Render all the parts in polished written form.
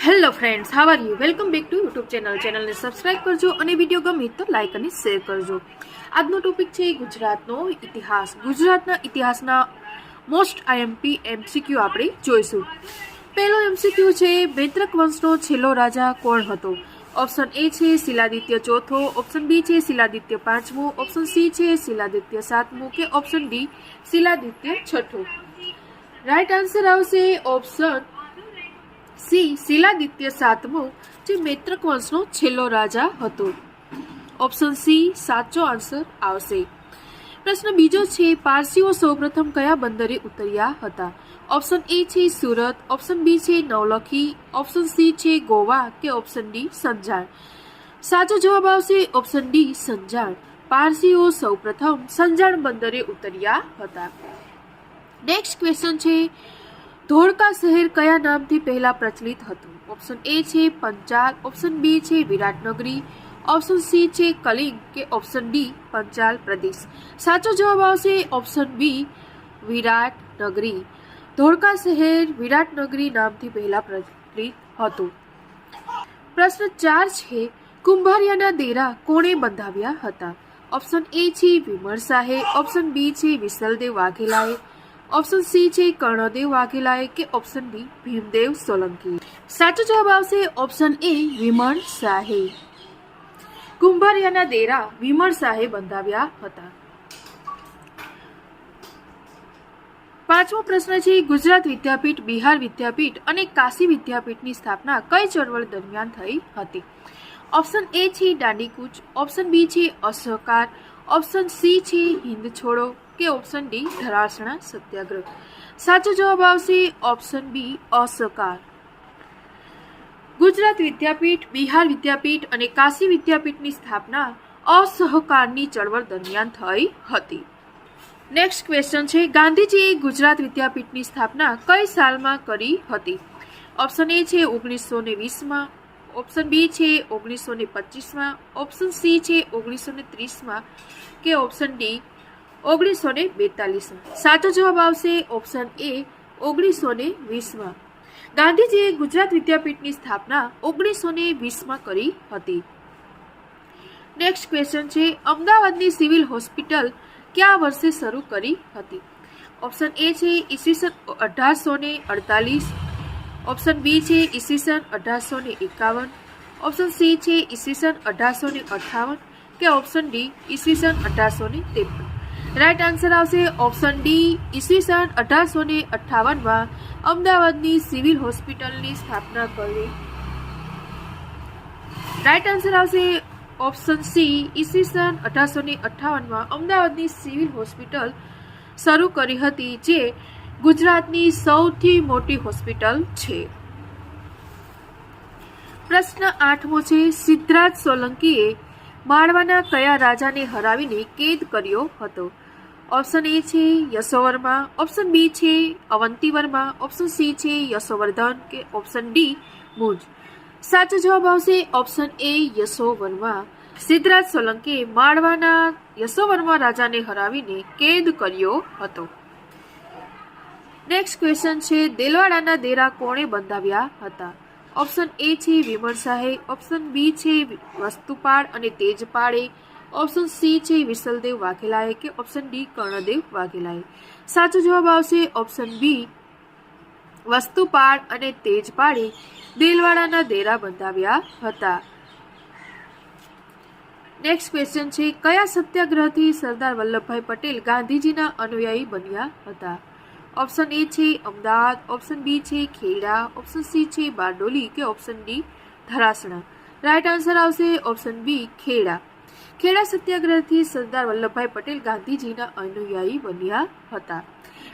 Hello friends, how are you? Welcome back to YouTube ચેનલને subscribe કરજો અને video ગમે તો લાઇક અને શેર કરજો. આજનો ટોપિક છે ગુજરાતનો ઇતિહાસ. ગુજરાતના ઇતિહાસના મોસ્ટ આઈએમપી એમસીક્યુ આપણે જોઈશું. પહેલો એમસીક્યુ છે, મૈત્રક વંશનો છેલ્લો રાજા કોણ હતો? ઓપ્શન એ છે શિલાદિત્ય ચોથો, ઓપ્શન બી છે શિલાદિત્ય પાંચમો, ઓપ્શન સી છે શિલાદિત્ય સાતમો કે ઓપ્શન ડી શિલાદિત્ય છઠ્ઠો. રાઈટ આન્સર આવશે ઓપ્શન સી શિલાદિત્ય સાતમો, જે મૈત્રક વંશનો છેલ્લો રાજા હતો. ઓપ્શન સી સાચો આન્સર આવશે. પ્રશ્ન બીજો છે, પારસીઓ સૌપ્રથમ કયા બંદરે ઉતર્યા હતા? ઓપ્શન એ છે સુરત, ઓપ્શન બી છે નવલખી, ઓપ્શન સી છે ગોવા કે ઓપ્શન ડી સંજાણ. સાચો જવાબ આવશે ઓપ્શન ડી સંજાણ. પારસીઓ સૌપ્રથમ સંજાણ બંદરે ઉતર્યા હતા. નેક્સ્ટ ક્વેશ્ચન છે, ધોળકા શહેર કયા નામથી પહેલા પ્રચલિત હતું? ઓપ્શન એ છે પંચાલ, ઓપ્શન બી છે વિરાટનગરી, ઓપ્શન સી છે કલિંગ કે ઓપ્શન ડી પંચાલ પ્રદેશ. સાચો જવાબ આવશે ઓપ્શન બી વિરાટનગરી. ધોળકા શહેર વિરાટનગરી નામથી પહેલા પ્રચલિત હતું. પ્રશ્ન 4 છે, કુંભારિયાના દેરા કોણે બંધાવ્યા હતા? ઓપ્શન એ છે વિમળ શાહે, ઓપ્શન બી છે વિસલદેવ વાઘેલાએ, ઓપ્શન સી છે કર્ણદેવ વાઘેલાએ કે ઓપ્શન ડી ભીમદેવ સોલંકી. સાચો જવાબ આવશે ઓપ્શન એ વિમળ શાહે. કુંભારિયાના દેરા વિમળ શાહે બંધાવ્યા હતા. પાંચમો પ્રશ્ન છે, ગુજરાત વિદ્યાપીઠ, બિહાર વિદ્યાપીઠ અને કાશી વિદ્યાપીઠની સ્થાપના કઈ ચળવળ દરમિયાન થઈ હતી? ઓપ્શન એ છે દાંડીકૂચ, ઓપ્શન બી છે અસહકાર, ઓપ્શન સી છે હિંદ છોડો કે ઓપ્શન ડી ધરાસણા સત્યાગ્રહ. સાચો જવાબ આવશે ઓપ્શન બી અસહકાર. ગુજરાત વિદ્યાપીઠ, બિહાર વિદ્યાપીઠ અને કાશી વિદ્યાપીઠની સ્થાપના અસહકારની ચળવળ દરમિયાન થઈ હતી. નેક્સ્ટ ક્વેશ્ચન છે, ગાંધીજીએ ગુજરાત વિદ્યાપીઠની સ્થાપના કઈ સાલમાં કરી હતી? ઓપ્શન એ છે 1920માં, ઓપ્શન બી છે 1925માં, ઓપ્શન સી છે 1930માં કે ઓપ્શન ડી 1942માં. સાચો જવાબ આવશે ઓપ્શન એ 1920માં. ગાંધીજીએ ગુજરાત વિદ્યાપીઠની સ્થાપના 1920માં કરી હતી. નેક્સ્ટ ક્વેશ્ચન છે, અમદાવાદની સિવિલ હોસ્પિટલ કયા વર્ષે શરૂ કરી હતી? ઓપ્શન એ છે ઈસવીસન 1848, ઓપ્શન બી છે ઈસવીસન 1851, ઓપ્શન સી છે ઈસવીસન 1858 કે ઓપ્શન ડી ઈસવીસન 1853. રાઈટ આન્સર આવશે ઓપ્શન ડી ઈસવીસન 1858માં અમદાવાદની સિવિલ હોસ્પિટલની સ્થાપના કરી. રાઈટ આન્સર આવશે ઓપ્શન સી ઈસવીસન 1858માં અમદાવાદની સિવિલ હોસ્પિટલ શરૂ કરી હતી, જે ગુજરાતની સૌથી મોટી હોસ્પિટલ છે. પ્રશ્ન 8મો છે, સિદ્ધરાજ સોલંકીએ માળવાના કયા રાજાને હરાવીને કેદ કર્યો હતો? ઓપ્શન એ છે યશોવર્મા, ઓપ્શન બી છે અવંતિવર્મા, ઓપ્શન સી છે યશોવર્ધન કે ઓપ્શન ડી મુંજ. સાચો જવાબ આવશે ઓપ્શન એ યશોવર્મા. સિદ્ધરાજ સોલંકીએ માળવાના યશોવર્મા રાજાને હરાવીને કેદ કર્યો હતો. નેક્સ્ટ ક્વેશ્ચન છે, દેલવાડાના દેરા કોણે બંધાવ્યા હતા? ઓપ્શન એ છે વિમળ શાહે, ઓપ્શન બી છે વસ્તુપાળ અને તેજપાળે, ઓપ્શન સી છે વિસલદેવ વાઘેલાએ કે ઓપ્શન ડી કર્ણદેવ વાઘેલાએ. સાચો જવાબ આવશે ઓપ્શન બી વસ્તુપાળ અને તેજપાળે દેલવાડાના દેરા બંધાવ્યા હતા. નેક્સ્ટ ક્વેશ્ચન છે, કયા સત્યાગ્રહથી સરદાર વલ્લભભાઈ પટેલ ગાંધીજીના અનુયાયી બન્યા હતા? ઓપ્શન એ છે અમદાવાદ, ઓપ્શન બી છે ખેડા, ઓપ્શન સી છે બારડોલી કે option D Dharasana. Right answer આવશે ઓપ્શન બી ખેડા. ખેડા સત્યાગ્રહથી સરદાર વલ્લભભાઈ પટેલ ગાંધીજીના અનુયાયી બન્યા હતા,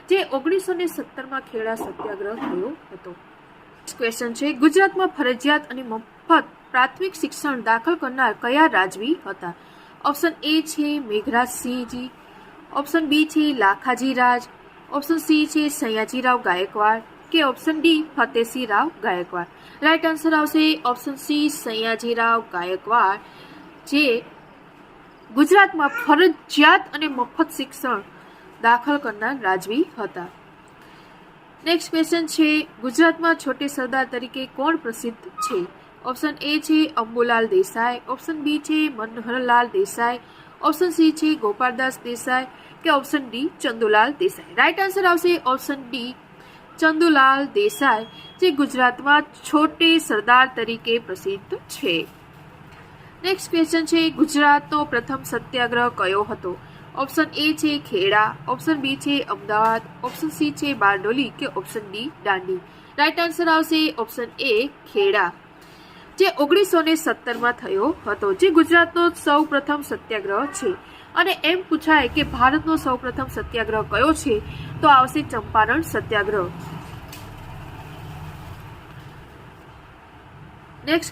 જે 1917માં ખેડા સત્યાગ્રહ થયો હતો. ક્વેશ્ચન છે, ગુજરાતમાં ફરજિયાત અને મફત પ્રાથમિક શિક્ષણ દાખલ કરનાર કયા રાજવી હતા? ઓપ્શન એ છે મેઘરાજસિંહજી, ઓપ્શન બી છે લાખાજી રાજ, ઓપ્શન સી છે સયાજીરાવ ગાયકવાડ કે option D Fatehsinh Rao Gaekwad. Right answer આવશે ઓપ્શન સી સયાજીરાવ ગાયકવાડ, જે ગુજરાતમાં ફરજિયાત અને મફત શિક્ષણ દાખલ કરનાર રાજવી હતા. નેક્સ્ટ ક્વેશ્ચન છે ગુજરાતમાં છોટે સરદાર તરીકે કોણ પ્રસિદ્ધ છે? ઓપ્શન એ છે અંબુલાલ દેસાઈ, ઓપ્શન બી છે મનહરલાલ દેસાઈ, ઓપ્શન સી છે ગોપાલદાસ દેસાઈ કે option D Chandulal Desai. Right answer આવશે ઓપ્શન ડી ચંદુલાલ દેસાઈ, જે ગુજરાતમાં છોટે સરદાર તરીકે પ્રસિદ્ધ છે. નેક્સ્ટ ક્વેશ્ચન છે ગુજરાતનો પ્રથમ સત્યાગ્રહ કયો હતો? ઓપ્શન એ છે ખેડા, ઓપ્શન બી છે અમદાવાદ, ઓપ્શન સી છે બારડોલી કે option D Dandi. Right answer આવશે ઓપ્શન એ ખેડા, જે 1917માં થયો હતો, જે ગુજરાતનો સૌ પ્રથમ સત્યાગ્રહ છે. અને એમ પૂછાય કે ભારતનો સૌ પ્રથમ સત્યાગ્રહ કયો છે, તો આવશે ચંપારણ સત્યાગ્રહ. નેક્સ્ટ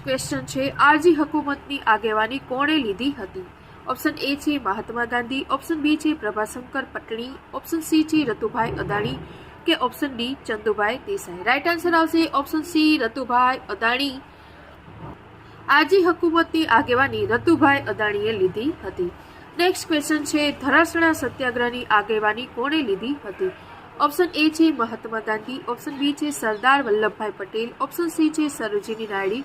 ક્વેશ્ચન છે આરજી હુકુમતની આગેવાની કોણે લીધી હતી? ઓપ્શન એ છે મહાત્મા ગાંધી, ઓપ્શન બી છે પ્રભાશંકર પટણી, ઓપ્શન સી છે રતુભાઈ અદાણી કે option D Chandubhai Desai. Right answer આવશે ઓપ્શન સી રતુભાઈ અદાણી. આરજી હુકુમતની આગેવાની રતુભાઈ અદાણીએ લીધી હતી. નેક્સ્ટ ક્વેશ્ચન છે ધરાસણા સત્યાગ્રહની આગેવાની કોણે લીધી હતી? ઓપ્શન એ છે મહાત્મા ગાંધી, ઓપ્શન બી છે સરદાર વલ્લભભાઈ પટેલ, ઓપ્શન સી છે સરોજિની નાયડુ,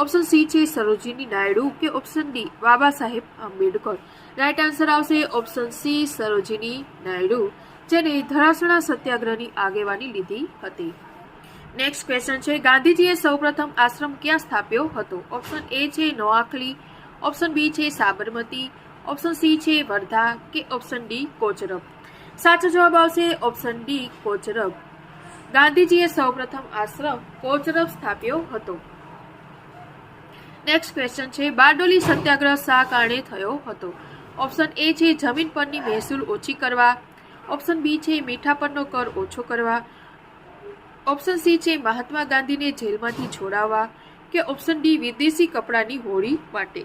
ઓપ્શન સી છે સરોજિની નાયડુ કે option D Baba Saheb Ambedkar. Right answer આવશે ઓપ્શન સી સરોજિની નાયડુ, જેને ધરાસણા સત્યાગ્રહની આગેવાની લીધી હતી. નેક્સ્ટ ક્વેશ્ચન છે ગાંધીજીએ સૌપ્રથમ આશ્રમ ક્યાં સ્થાપ્યો હતો? ઓપ્શન એ છે નોઆખલી, ઓપ્શન બી છે સાબરમતી, ઓપ્શન સી છે વર્ધા કે ઓપ્શન ડી કોચરબ. સાચો જવાબ આવશે ઓપ્શન ડી કોચરબ. ગાંધીજીએ સૌપ્રથમ આશ્રમ કોચરબ સ્થાપ્યો હતો. નેક્સ્ટ ક્વેશ્ચન છે બારડોલી સત્યાગ્રહ શા કારણે થયો હતો? ઓપ્શન એ છે જમીન પરની મહેસૂલ ઓછી કરવા, ઓપ્શન બી છે મીઠા પરનો કર ઓછો કરવા, ઓપ્શન સી છે મહાત્મા ગાંધીને જેલમાંથી છોડાવવા કે ઓપ્શન ડી વિદેશી કપડાની હોળી માટે.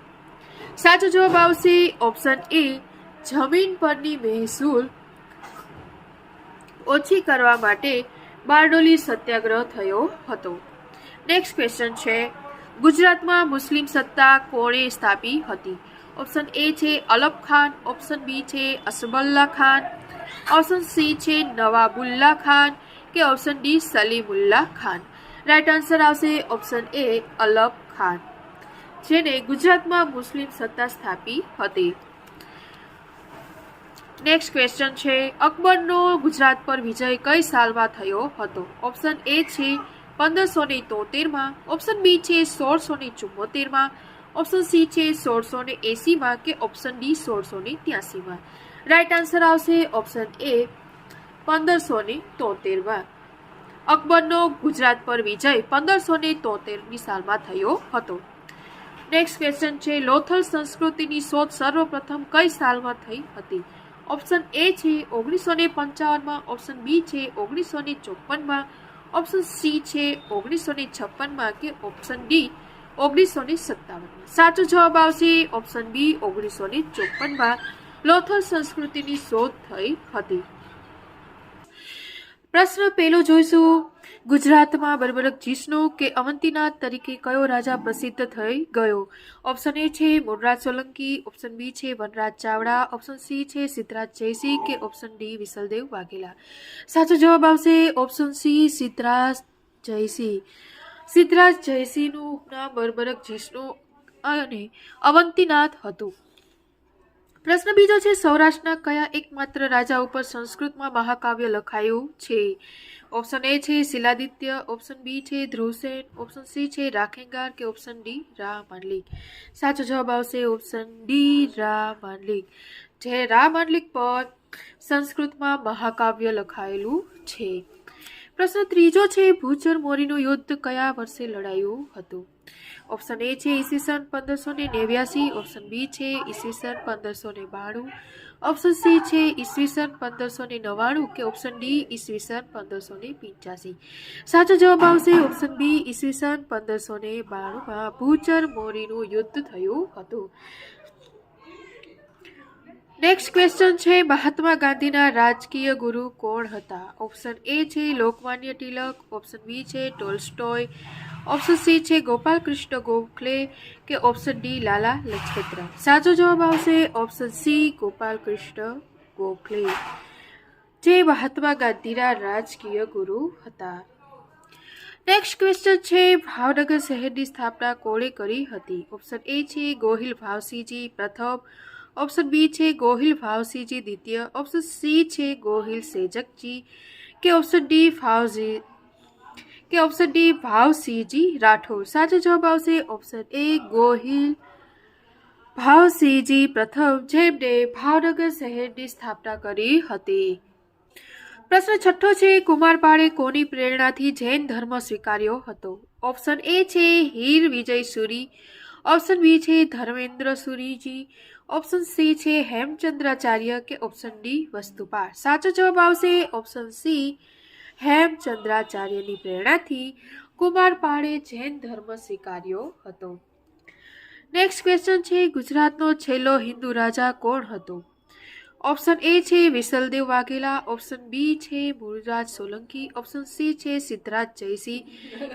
સાચો જવાબ આવશે ઓપ્શન એ જમીન પરની મહેસૂલ ઓછી કરવા માટે બારડોલી સત્યાગ્રહ થયો હતો. નેક્સ્ટ ક્વેશ્ચન છે ગુજરાતમાં મુસ્લિમ સત્તા કોણે સ્થાપી હતી? ઓપ્શન એ છે અલબ ખાન, ઓપ્શન બી છે અસબલ્લા ખાન, ઓપ્શન સી છે નવાબુલ્લા ખાન કે option D Salimulla Khan. Right answer આવશે ઓપ્શન એ અલબ ખાન, જેને ગુજરાતમાં મુસ્લિમ સત્તા સ્થાપી હતી. નેક્સ્ટ ક્વેશ્ચન છે અકબરનો ગુજરાત પર વિજય કઈ સાલમાં થયો હતો? ઓપ્શન એ છે 1573માં, ઓપ્શન બી છે 1674માં, ઓપ્શન સી છે 1680માં કે ઓપ્શન ડી 1683માં. રાઈટ આન્સર આવશે ઓપ્શન એ 1573માં. અકબરનો ગુજરાત પર વિજય 1573ની સાલમાં થયો હતો. નેક્સ્ટ ક્વેશ્ચન છે લોથલ સંસ્કૃતિની શોધ સર્વપ્રથમ કઈ સાલમાં થઈ હતી? ઓપ્શન એ છે 1955માં, ઓપ્શન બી છે 1954માં, ઓપ્શન સી છે 1956માં કે ઓપ્શન ડી 1957માં. સાચો જવાબ આવશે ઓપ્શન બી 1954માં લોથલ સંસ્કૃતિની શોધ થઈ હતી. પ્રશ્ન પહેલો જોઈશું ગુજરાતમાં બર્બરક જીષ્ણુ કે અવંતીનાથ તરીકે કયો રાજા પ્રસિદ્ધ થઈ ગયો? ઓપ્શન એ છે મુનરાજ સોલંકી, ઓપ્શન બી છે વનરાજ ચાવડા, ઓપ્શન સી છે સિદ્ધરાજ જયસિંહ કે ઓપ્શન ડી વિસલદેવ વાઘેલા. સાચો જવાબ આવશે ઓપ્શન સી સિદ્ધરાજ જયસિંહ. સિદ્ધરાજ જયસિંહનું નામ બર્બરક જીષ્ણુ અને અવંતીનાથ હતું. પ્રશ્ન બીજો છે સૌરાષ્ટ્રના કયા એકમાત્ર રાજા ઉપર સંસ્કૃતમાં મહાકાવ્ય લખાયું છે? ઓપ્શન એ છે શિલાદિત્ય, ઓપ્શન બી છે ધ્રુવસેન, ઓપ્શન સી છે રાખેંગાર કે ઓપ્શન ડી રા માંડલિક. સાચો જવાબ આવશે ઓપ્શન ડી રા માંડલિક, જે રા માંડલિક પર સંસ્કૃતમાં મહાકાવ્ય લખાયેલું છે. પ્રશ્ન ત્રીજો છે ભૂચર મોરીનું યુદ્ધ કયા વર્ષે લડાયું હતું? ઓપ્શન એ છે ઈસવીસન 1589, ઓપ્શન બી છે ઈસવીસન 1592, ઓપ્શન સી છે ઈસવીસન 1599 કે ઓપ્શન ડી ઈસવીસન 1585. સાચો જવાબ આવશે ઓપ્શન બી ઈસવીસન 1592માં ભૂચર મોરીનું યુદ્ધ થયું હતું. નેક્સ્ટ ક્વેશ્ચન છે મહાત્મા ગાંધીના રાજકીય ગુરુ કોણ હતા? ઓપ્શન એ છે લોકમાન્ય તિલક, ઓપ્શન બી છે ટોલ્સ્ટોય, ઓપ્શન સી છે ગોપાલ કૃષ્ણ ગોખલે કે ઓપ્શન ડી લાલા લજપતરાય. સાચો જવાબ આવશે ઓપ્શન સી ગોપાલ કૃષ્ણ ગોખલે. જે મહાત્મા ગાંધીના રાજકીય ગુરુ હતા. નેક્સ્ટ ક્વેશ્ચન છે ભાવનગર શહેરની સ્થાપના કોણે કરી હતી? ઓપ્શન એ છે ગોહિલ ભાવસિંહજી પ્રથમ, ઓપ્શન બી છે ગોહિલ ભાવસિંહજી દ્વિતીય, ઓપ્શન સી છે ગોહિલ સેજકજી કે ઓપ્શન ડી ભાવસિંહજી રાઠોડ. સાચો જવાબ આવશે ઓપ્શન એ ગોહિલ ભાવસિંહજી પ્રથમ, જેમણે ભાવનગર શહેરની સ્થાપના કરી હતી. પ્રશ્ન છઠ્ઠો છે કુમારપાળે કોની પ્રેરણાથી જૈન ધર્મ સ્વીકાર્યો હતો? ઓપ્શન એ છે હીર વિજય સુરી, ઓપ્શન બી છે ધર્મેન્દ્ર સુરીજી, ઓપ્શન સી છે હેમચંદ્રાચાર્ય કે ઓપ્શન ડી વસ્તુપાળ. સાચો જવાબ આવશે ઓપ્શન સી હેમચંદ્રાચાર્યની પ્રેરણાથી કુમારપાળે જૈન ધર્મ સ્વીકાર્યો હતો. નેક્સ્ટ ક્વેશ્ચન છે ગુજરાતનો છેલ્લો હિન્દુ રાજા કોણ હતો? ઓપ્શન એ છે વિસલદેવ વાઘેલા, ઓપ્શન બી છે મૂળરાજ સોલંકી, ઓપ્શન સી છે સિદ્ધરાજ જયસિંહ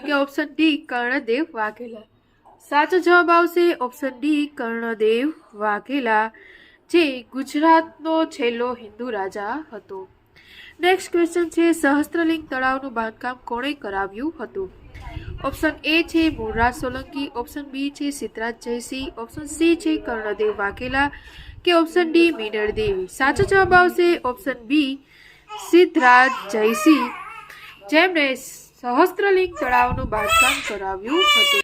કે ઓપ્શન ડી કર્ણદેવ વાઘેલા. સાચો જવાબ આવશે ઓપ્શન ડી કર્ણદેવ વાઘેલા, જે ગુજરાતનો છેલ્લો હિન્દુ રાજા હતો. નેક્સ્ટ ક્વેશ્ચન છે સહસ્ત્રલિંગ તળાવનું બાંધકામ કોણે કરાવ્યું હતું? ઓપ્શન એ છે મૂળરાજ સોલંકી, ઓપ્શન બી છે સિદ્ધરાજ જયસિંહ, ઓપ્શન સી છે કર્ણદેવ વાઘેલા કે ઓપ્શન ડી મીનળ દેવી. સાચો જવાબ આવશે ઓપ્શન બી સિદ્ધરાજ જયસિંહ, જેમણે સહસ્ત્રલિંગ તળાવનું બાંધકામ કરાવ્યું હતું.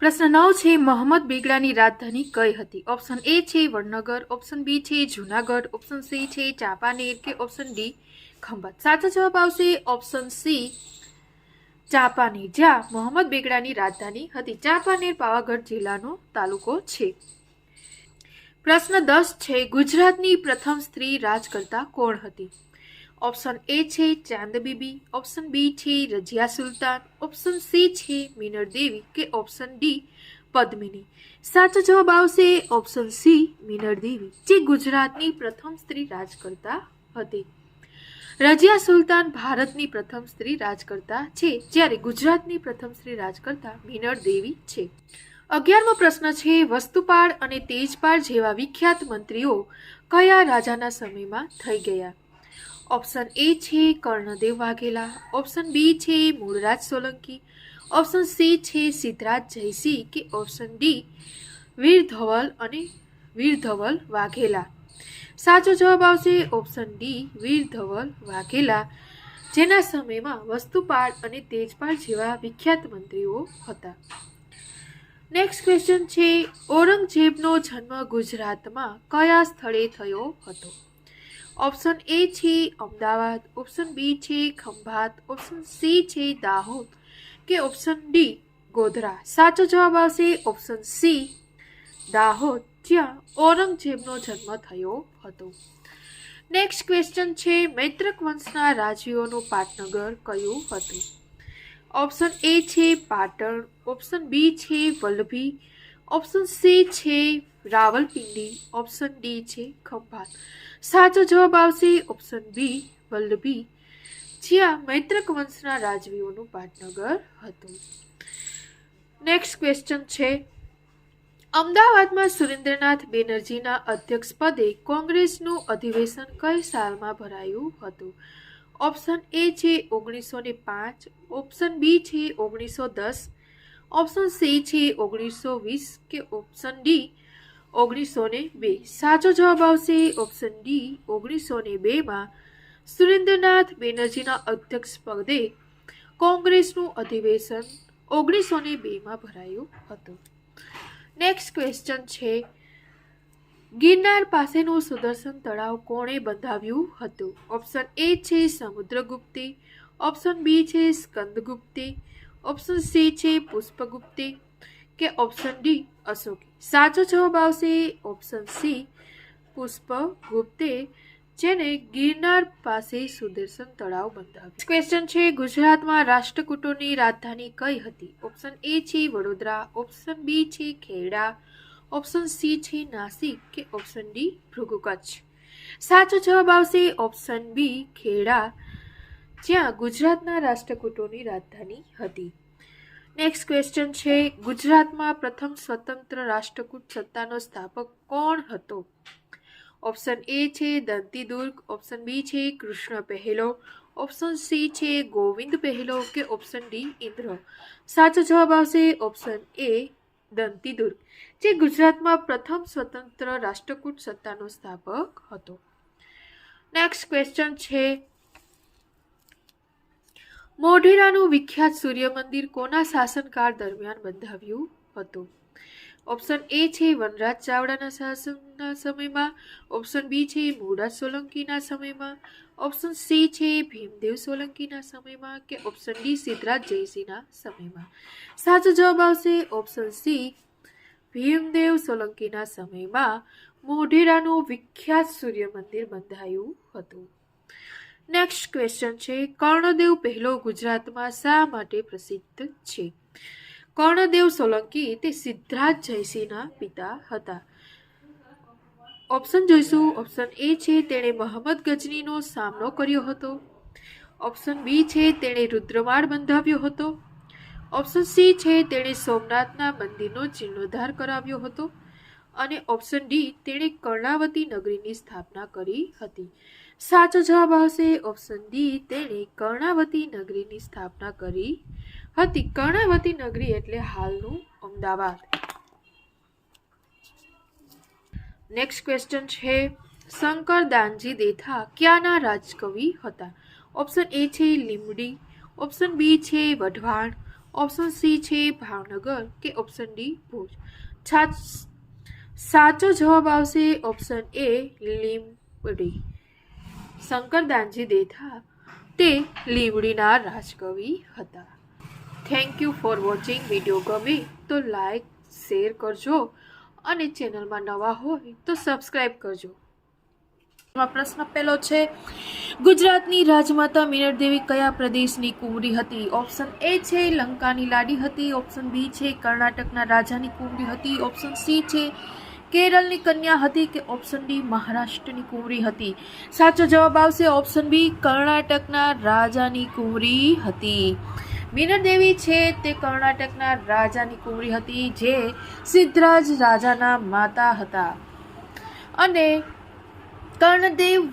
પ્રશ્ન 9 છે મોહમ્મદ બેગડાની રાજધાની કઈ હતી? ઓપ્શન એ છે વડનગર, ઓપ્શન બી છે જૂનાગઢ, ઓપ્શન સી છે ચાંપાનેર કે ઓપ્શન ડી ખંભાત. સાચો જવાબ આવશે ઓપ્શન સી ચાંપાનેર, જ્યાં મોહમ્મદ બેગડાની રાજધાની હતી. ચાંપાનેર પાવાગઢ જિલ્લાનો તાલુકો છે. પ્રશ્ન 10 છે ગુજરાતની પ્રથમ સ્ત્રી રાજકર્તા કોણ હતી? ઓપ્શન એ છે ચાંદબીબી, ઓપ્શન બી છે રજિયા સુલતાન, ઓપ્શન સી છે મીનળ દેવી કે ઓપ્શન ડી પદ્મિની. સાચો જવાબ આવશે ઓપ્શન સી મીનળ દેવી, જે ગુજરાતની પ્રથમ સ્ત્રી રાજકર્તા હતી. રજિયા સુલતાન ભારતની પ્રથમ સ્ત્રી રાજકર્તા છે, જ્યારે ગુજરાતની પ્રથમ સ્ત્રી રાજકર્તા મીનળ દેવી છે. 11મો પ્રશ્ન છે વસ્તુપાળ અને તેજપાળ જેવા વિખ્યાત મંત્રીઓ કયા રાજાના સમયમાં થઈ ગયા? ઓપ્શન એ છે કર્ણદેવ વાઘેલા, ઓપ્શન બી છે મૂળરાજ સોલંકી, ઓપ્શન સી છે સિદ્ધરાજ જયસિંહ કે ઓપ્શન ડી વીરધવલ વાઘેલા. સાચો જવાબ આવશે ઓપ્શન ડી વીરધવલ વાઘેલા, જેના સમયમાં વસ્તુપાળ અને તેજપાળ જેવા વિખ્યાત મંત્રીઓ હતા. નેક્સ્ટ ક્વેશ્ચન છે ઔરંગઝેબનો જન્મ ગુજરાતમાં કયા સ્થળે થયો હતો? ઓપ્શન એ છે અમદાવાદ, ઓપ્શન બી છે ખંભાત, ઓપ્શન સી છે દાહોદ કે ઓપ્શન ડી ગોધરા. સાચો જવાબ આવશે ઓપ્શન સી દાહોદ, જ્યાં ઔરંગઝેબનો જન્મ થયો હતો. નેક્સ્ટ ક્વેશ્ચન છે મૈત્રક વંશના રાજવીઓનું પાટનગર કયું હતું? ઓપ્શન એ છે પાટણ, ઓપ્શન બી છે વલ્લભી, ઓપ્શન સી છે રાવલપિંડી, ઓપ્શન ડી છે ખંભાત. સાચો જવાબ આવશે ઓપ્શન બી વલ્લભી, જ્યાં મૈત્રક વંશના રાજવીઓનું પાટનગર હતું. નેક્સ્ટ ક્વેશ્ચન છે અમદાવાદમાં સુરેન્દ્રનાથ બેનર્જીના અધ્યક્ષ પદે કોંગ્રેસનું અધિવેશન કઈ સાલમાં ભરાયું હતું? ઓપ્શન એ છે 1905, ઓપ્શન બી છે 1910, ઓપ્શન સી છે 1920 કે ઓપ્શન ડી 1902. સાચો જવાબ આવશે ઓપ્શન ડી 1902માં સુરેન્દ્રનાથ બેનર્જીના અધ્યક્ષ પદે કોંગ્રેસનું અધિવેશન 1902માં ભરાયું હતું. નેક્સ્ટ ક્વેશ્ચન છે ગિરનાર પાસેનું સુદર્શન તળાવ કોણે બંધાવ્યું હતું? ઓપ્શન એ છે સમુદ્રગુપ્તે, ઓપ્શન બી છે સ્કંદગુપ્તે, ઓપ્શન સી છે પુષ્પગુપ્તે કે ઓપ્શન ડી અશોકે. સાચો જવાબ આવશે ઓપ્શન સી પુષ્પગુપ્તે, જેને ગિરનાર પાસે સુદર્શન તળાવ બંધાવ્યું. ક્વેશ્ચન છે ગુજરાતમાં રાષ્ટ્રકૂટોની રાજધાની કઈ હતી? ઓપ્શન એ છે વડોદરા, ઓપ્શન બી છે ખેડા, ઓપ્શન સી છે નાસિક કે ઓપ્શન ડી ભૃગુ કચ્છ. સાચો જવાબ આવશે ઓપ્શન બી ખેડા, જ્યાં ગુજરાતના રાષ્ટ્રકૂટોની રાજધાની હતી. નેક્સ્ટ ક્વેશ્ચન છે ગુજરાતમાં પ્રથમ સ્વતંત્ર રાષ્ટ્રકૂટ સત્તાનો સ્થાપક કોણ હતો? ઓપ્શન એ છે દંતી દુર્ગ, ઓપ્શન બી છે કૃષ્ણ પહેલો, ઓપ્શન સી છે ગોવિંદ પહેલો કે ઓપ્શન ડી ઇન્દ્ર. સાચો જવાબ આવશે ઓપ્શન એ દંતી દુર્ગ, જે ગુજરાતમાં પ્રથમ સ્વતંત્ર રાષ્ટ્રકૂટ સત્તાનો સ્થાપક હતો. નેક્સ્ટ ક્વેશ્ચન છે, મોઢેરાનું વિખ્યાત સૂર્ય મંદિર કોના શાસનકાળ દરમિયાન બંધાવ્યું હતું? ઓપ્શન એ છે વનરાજ ચાવડાના શાસનના સમયમાં, ઓપ્શન બી છે મુળદાસ સોલંકીના સમયમાં, ઓપ્શન સી છે ભીમદેવ સોલંકીના સમયમાં કે ઓપ્શન ડી સિદ્ધરાજ જયસિંહના સમયમાં. સાચો જવાબ આવશે ઓપ્શન સી ભીમદેવ સોલંકીના સમયમાં મોઢેરાનું વિખ્યાત સૂર્ય મંદિર બંધાયું હતું. નેક્સ્ટ ક્વેશ્ચન છે, કર્ણદેવ પહેલો ગુજરાતમાં શા માટે પ્રસિદ્ધ છે? કર્ણદેવ સોલંકી તે સિદ્ધરાજ જયસિંહના પિતા હતા. ઓપ્શન જોઈશું. ઓપ્શન એ છે તેણે મોહમ્મદ ગજનીનો સામનો કર્યો હતો, ઓપ્શન બી છે તેણે રુદ્રમાળ બંધાવ્યો હતો, ઓપ્શન સી છે તેણે સોમનાથના મંદિરનો જીર્ણોદ્ધાર કરાવ્યો હતો અને ઓપ્શન ડી તેણે કર્ણાવતી નગરીની સ્થાપના કરી હતી. સાચો જવાબ આવશે ઓપ્શન ડી, તેણે કર્ણાવતી નગરીની સ્થાપના કરી હતી. કર્ણાવતી નગરી એટલે હાલનું અમદાવાદ. નેક્સ્ટ ક્વેશ્ચન છે, શંકરદાનજી દેથા ક્યાંના રાજકવિ હતા? ઓપ્શન એ છે લીંબડી, ઓપ્શન બી છે વઢવાણ, ઓપ્શન સી છે ભાવનગર કે ઓપ્શન ડી ભુજ. સાચો જવાબ આવશે ઓપ્શન એ લીંબડી. શંકરદાનજી દેથા તે લીંબડીના રાજકવિ હતા. Thank you for watching. Video ગમે તો લાઈક શેર કરજો અને ચેનલમાં નવા હોય તો સબસ્ક્રાઇબ કરજો. પ્રશ્ન પહેલો છે, ગુજરાતની રાજમાતા મીનળદેવી કયા પ્રદેશની કુંવરી હતી? ઓપ્શન એ છે લંકાની લાડી હતી, ઓપ્શન બી છે કર્ણાટકના રાજાની કુંવરી હતી, ઓપ્શન સી છે કેરળની કન્યા હતી કે ઓપ્શન ડી મહારાષ્ટ્રની કુંવરી હતી. સાચો જવાબ આવશે ઓપ્શન બી, કર્ણાટકના રાજાની કુંવરી હતી. મીનળદેવી છે તે કર્ણાટકના રાજાની કુંવરી હતી, જે સિદ્ધરાજ રાજાના માતા હતા અને કર્ણદેવ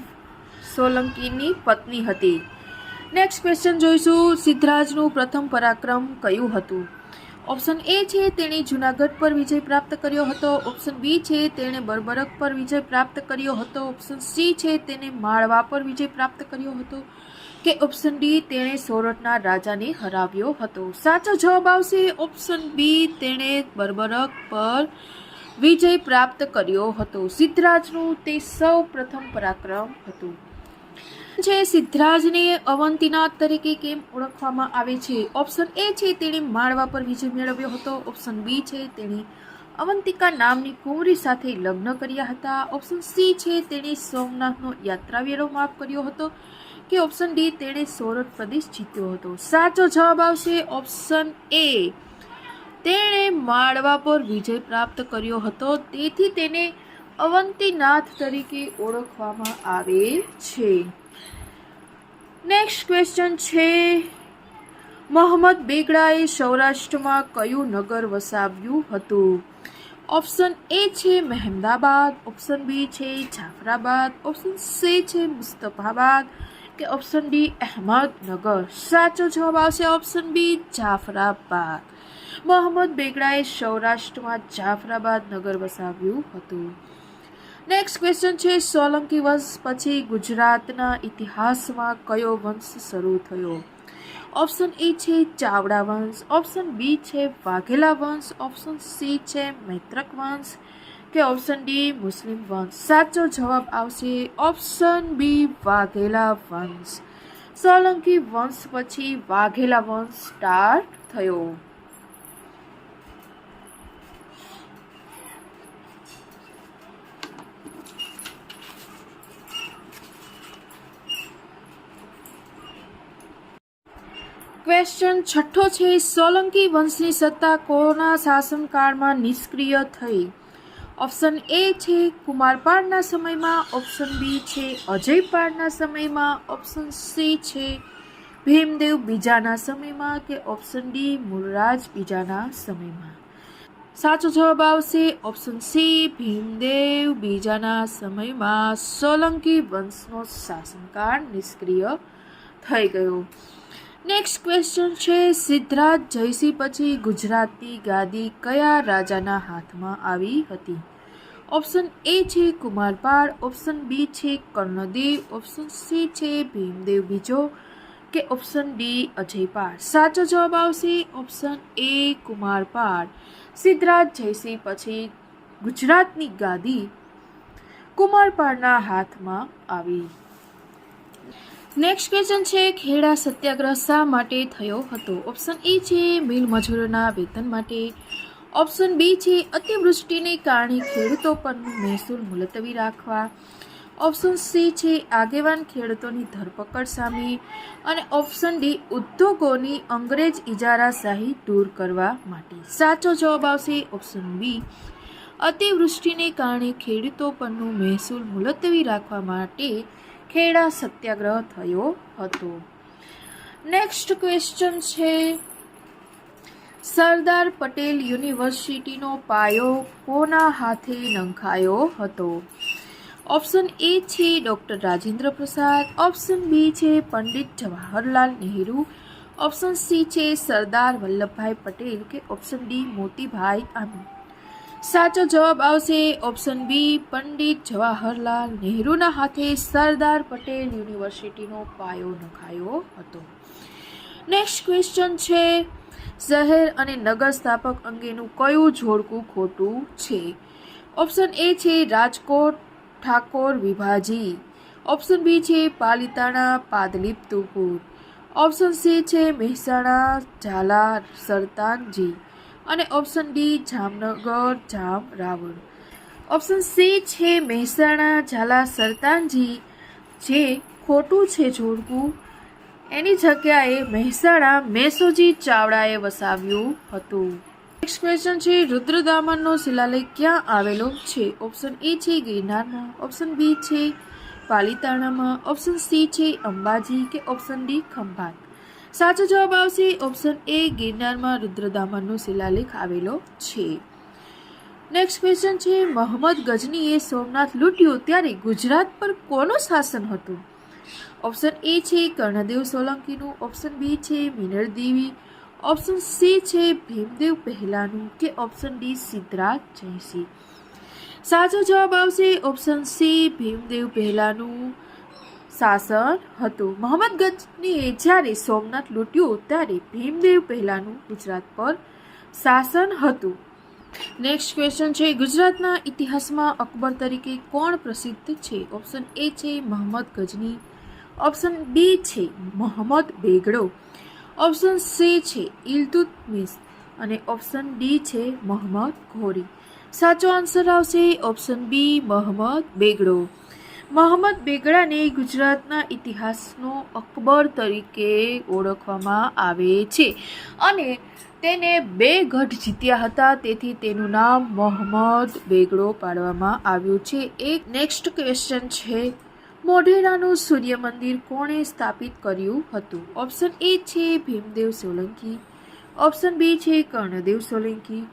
સોલંકીની પત્ની હતી. નેક્સ્ટ ક્વેશ્ચન જોઈશું, સિદ્ધરાજનું પ્રથમ પરાક્રમ કયું હતું? ઓપ્શન એ છે તેણે જૂનાગઢ પર વિજય પ્રાપ્ત કર્યો હતો, ઓપ્શન બી છે તેણે બર્બરક પર વિજય પ્રાપ્ત કર્યો હતો, ઓપ્શન સી છે તેણે માળવા પર વિજય પ્રાપ્ત કર્યો હતો કે ઓપ્શન ડી તેણે સોરઠના રાજાને હરાવ્યો હતો. સાચો જવાબ આવશે ઓપ્શન બી, તેણે બર્બરક પર વિજય પ્રાપ્ત કર્યો હતો. સિદ્ધરાજનું તે સૌ પ્રથમ પરાક્રમ હતું. છે સિદ્ધરાજને અવંતીનાથ તરીકે કેમ ઓળખવામાં આવે છે? ઓપ્શન એ છે તેણે માળવા પર વિજય મેળવ્યો હતો, ઓપ્શન બી છે તેણે અવંતિકા નામની કુંવરી સાથે લગ્ન કર્યા હતા, ઓપ્શન સી છે તેણે સોમનાથનો યાત્રાવેરો માફ કર્યો હતો કે ઓપ્શન ડી તેણે સોરઠ પ્રદેશ જીત્યો હતો. સાચો જવાબ આવશે ઓપ્શન એ, તેણે માળવા પર વિજય પ્રાપ્ત કર્યો હતો, તેથી તેને અવંતીનાથ તરીકે ઓળખવામાં આવે છે. નેક્સ્ટ ક્વેશ્ચન છે, મોહમ્મદ બેગડાએ સૌરાષ્ટ્રમાં કયું નગર વસાવ્યું હતું? ઓપ્શન એ છે મહેમદાબાદ, ઓપ્શન બી છે જાફરાબાદ, ઓપ્શન સી છે મુસ્તફાબાદ કે ઓપ્શન ડી અહેમદનગર. સાચો જવાબ આવશે ઓપ્શન બી, જાફરાબાદ. મોહમ્મદ બેગડાએ સૌરાષ્ટ્રમાં જાફરાબાદ નગર વસાવ્યું હતું. નેક્સ્ટ ક્વેશ્ચન છે, સોલંકી વંશ પછી ગુજરાતના ઇતિહાસમાં કયો વંશ શરૂ થયો? ઓપ્શન એ છે ચાવડા વંશ, ઓપ્શન બી છે વાઘેલા વંશ, ઓપ્શન સી છે મૈત્રક વંશ કે ઓપ્શન ડી મુસ્લિમ વંશ. સાચો જવાબ આવશે ઓપ્શન બી, વાઘેલા વંશ. સોલંકી વંશ પછી વાઘેલા વંશ સ્ટાર્ટ થયો. ક્વેશ્ચન છઠ્ઠો છે, સોલંકી વંશની સત્તા કોના શાસનકાળમાં નિષ્ક્રિય થઈ? ઓપ્શન એ છે કુમારપાળના સમયમાં, ઓપ્શન બી છે અજયપાળના સમયમાં, ઓપ્શન સી છે ભીમદેવ બીજાના સમયમાં કે ઓપ્શન ડી મૂળરાજ બીજાના સમયમાં. સાચો જવાબ આવશે ઓપ્શન સી, ભીમદેવ બીજાના સમયમાં સોલંકી વંશનો શાસનકાળ નિષ્ક્રિય થઈ ગયો. નેક્સ્ટ ક્વેશ્ચન છે, સિદ્ધરાજ જયસિંહ પછી ગુજરાતની ગાદી કયા રાજાના હાથમાં આવી હતી? ઓપ્શન એ છે કુમારપાળ, ઓપ્શન બી છે કર્ણદેવ, ઓપ્શન સી છે ભીમદેવ બીજો કે ઓપ્શન ડી અજયપાળ. સાચો જવાબ આવશે ઓપ્શન એ કુમારપાળ. સિદ્ધરાજ જયસિંહ પછી ગુજરાતની ગાદી કુમારપાળના હાથમાં આવી. નેક્સ્ટ ક્વેશ્ચન છે, ખેડા સત્યાગ્રહ શા માટે થયો હતો? ઓપ્શન એ છે મિલ મજૂરોના વેતન માટે, ઓપ્શન બી છે અતિવૃષ્ટિને કારણે ખેડૂતો પરનું મહેસૂલ મુલતવી રાખવા, ઓપ્શન સી છે આગેવાન ખેડૂતોની ધરપકડ સામે અને ઓપ્શન ડી ઉદ્યોગોની અંગ્રેજ ઇજારાશાહી દૂર કરવા માટે. સાચો જવાબ આવશે ઓપ્શન બી, અતિવૃષ્ટિને કારણે ખેડૂતો પરનું મહેસૂલ મુલતવી રાખવા માટે ખેડા સત્યાગ્રહ થયો હતો. નેક્સ્ટ ક્વેશ્ચન છે, સરદાર પટેલ યુનિવર્સિટીનો પાયો કોના હાથે નંખાયો હતો? ઓપ્શન એ છે doctor Rajendra Prasad, option B છે પંડિત જવાહરલાલ નહેરુ, ઓપ્શન સી છે સરદાર વલ્લભભાઈ પટેલ કે ઓપ્શન ડી મોતીભાઈ આંબેડકર. સાચો જવાબ આવશે ઓપ્શન બી, પંડિત જવાહરલાલ નહેરુના હાથે સરદાર પટેલ યુનિવર્સિટીનો પાયો નંખાયો હતો. નેક્સ્ટ ક્વેશ્ચન છે, શહેર અને નગર સ્થાપક અંગેનું કયું જોડકું ખોટું છે? ઓપ્શન એ છે રાજકોટ ઠાકોર વિભાજી, ઓપ્શન બી છે પાલિતાણા પાદલિપતુપુર, ઓપ્શન સી છે મહેસાણા ઝાલા સરતાનજી અને ઓપ્શન ડી જામનગર જામ રાવળ. ઓપ્શન સી છે મહેસાણા ઝાલા સરતાનજી જે ખોટું છે જોડકું, એની જગ્યાએ મહેસાણા મેસોજી ચાવડાએ વસાવ્યું હતું. નેક્સ્ટ ક્વેશ્ચન છે, રુદ્રદામનનો શિલાલેખ ક્યાં આવેલો છે? ઓપ્શન એ છે ગિરનારમાં, ઓપ્શન બી છે પાલિતાણામાં, ઓપ્શન સી છે અંબાજી કે ઓપ્શન ડી ખંભાત. સાચો જવાબ આવશે ઓપ્શન એ, ગિરનારમાં રુદ્રદામનનો શિલાલેખ આવેલો છે. નેક્સ્ટ ક્વેશ્ચન છે, મોહમ્મદ ગજનીએ સોમનાથ લૂંટ્યું ત્યારે ગુજરાત પર કોનું શાસન હતું? ઓપ્શન એ છે કર્ણદેવ સોલંકીનું, ઓપ્શન બી છે મિનળ દેવી, ઓપ્શન સી છે ભીમદેવ પહેલાનું કે ઓપ્શન ડી સિદ્ધરાજ જયસિંહ. સાચો જવાબ આવશે ઓપ્શન સી, ભીમદેવ પહેલાનું શાસન હતું. મોહમ્મદ ગજનીએ જ્યારે સોમનાથ લૂંટ્યું ત્યારે ભીમદેવ પહેલાનું ગુજરાત પર શાસન હતું. નેક્સ્ટ ક્વેશ્ચન છે, ગુજરાતના ઇતિહાસમાં અકબર તરીકે કોણ પ્રસિદ્ધ છે? ઓપ્શન એ છે મોહમ્મદ ગજની, ઓપ્શન બી છે મોહમ્મદ બેગડો, ઓપ્શન સી છે ઇલ્તુત્મિશ અને ઓપ્શન ડી છે મોહમ્મદ ઘોરી. સાચો આન્સર આવશે ઓપ્શન બી, મોહમ્મદ બેગડો. મોહમ્મદ બેગડાને ગુજરાતના ઇતિહાસનો અકબર તરીકે ઓળખવામાં આવે છે અને તેને 2 ગઢ જીત્યા હતા, તેથી તેનું નામ મોહમ્મદ બેગડો પાડવામાં આવ્યું છે. એક નેક્સ્ટ ક્વેશ્ચન છે, મોઢેરાનું સૂર્ય મંદિર કોણે સ્થાપિત કર્યું હતું? ઓપ્શન એ છે ભીમદેવ સોલંકી, ઓપ્શન બી છે કર્ણદેવ સોલંકી,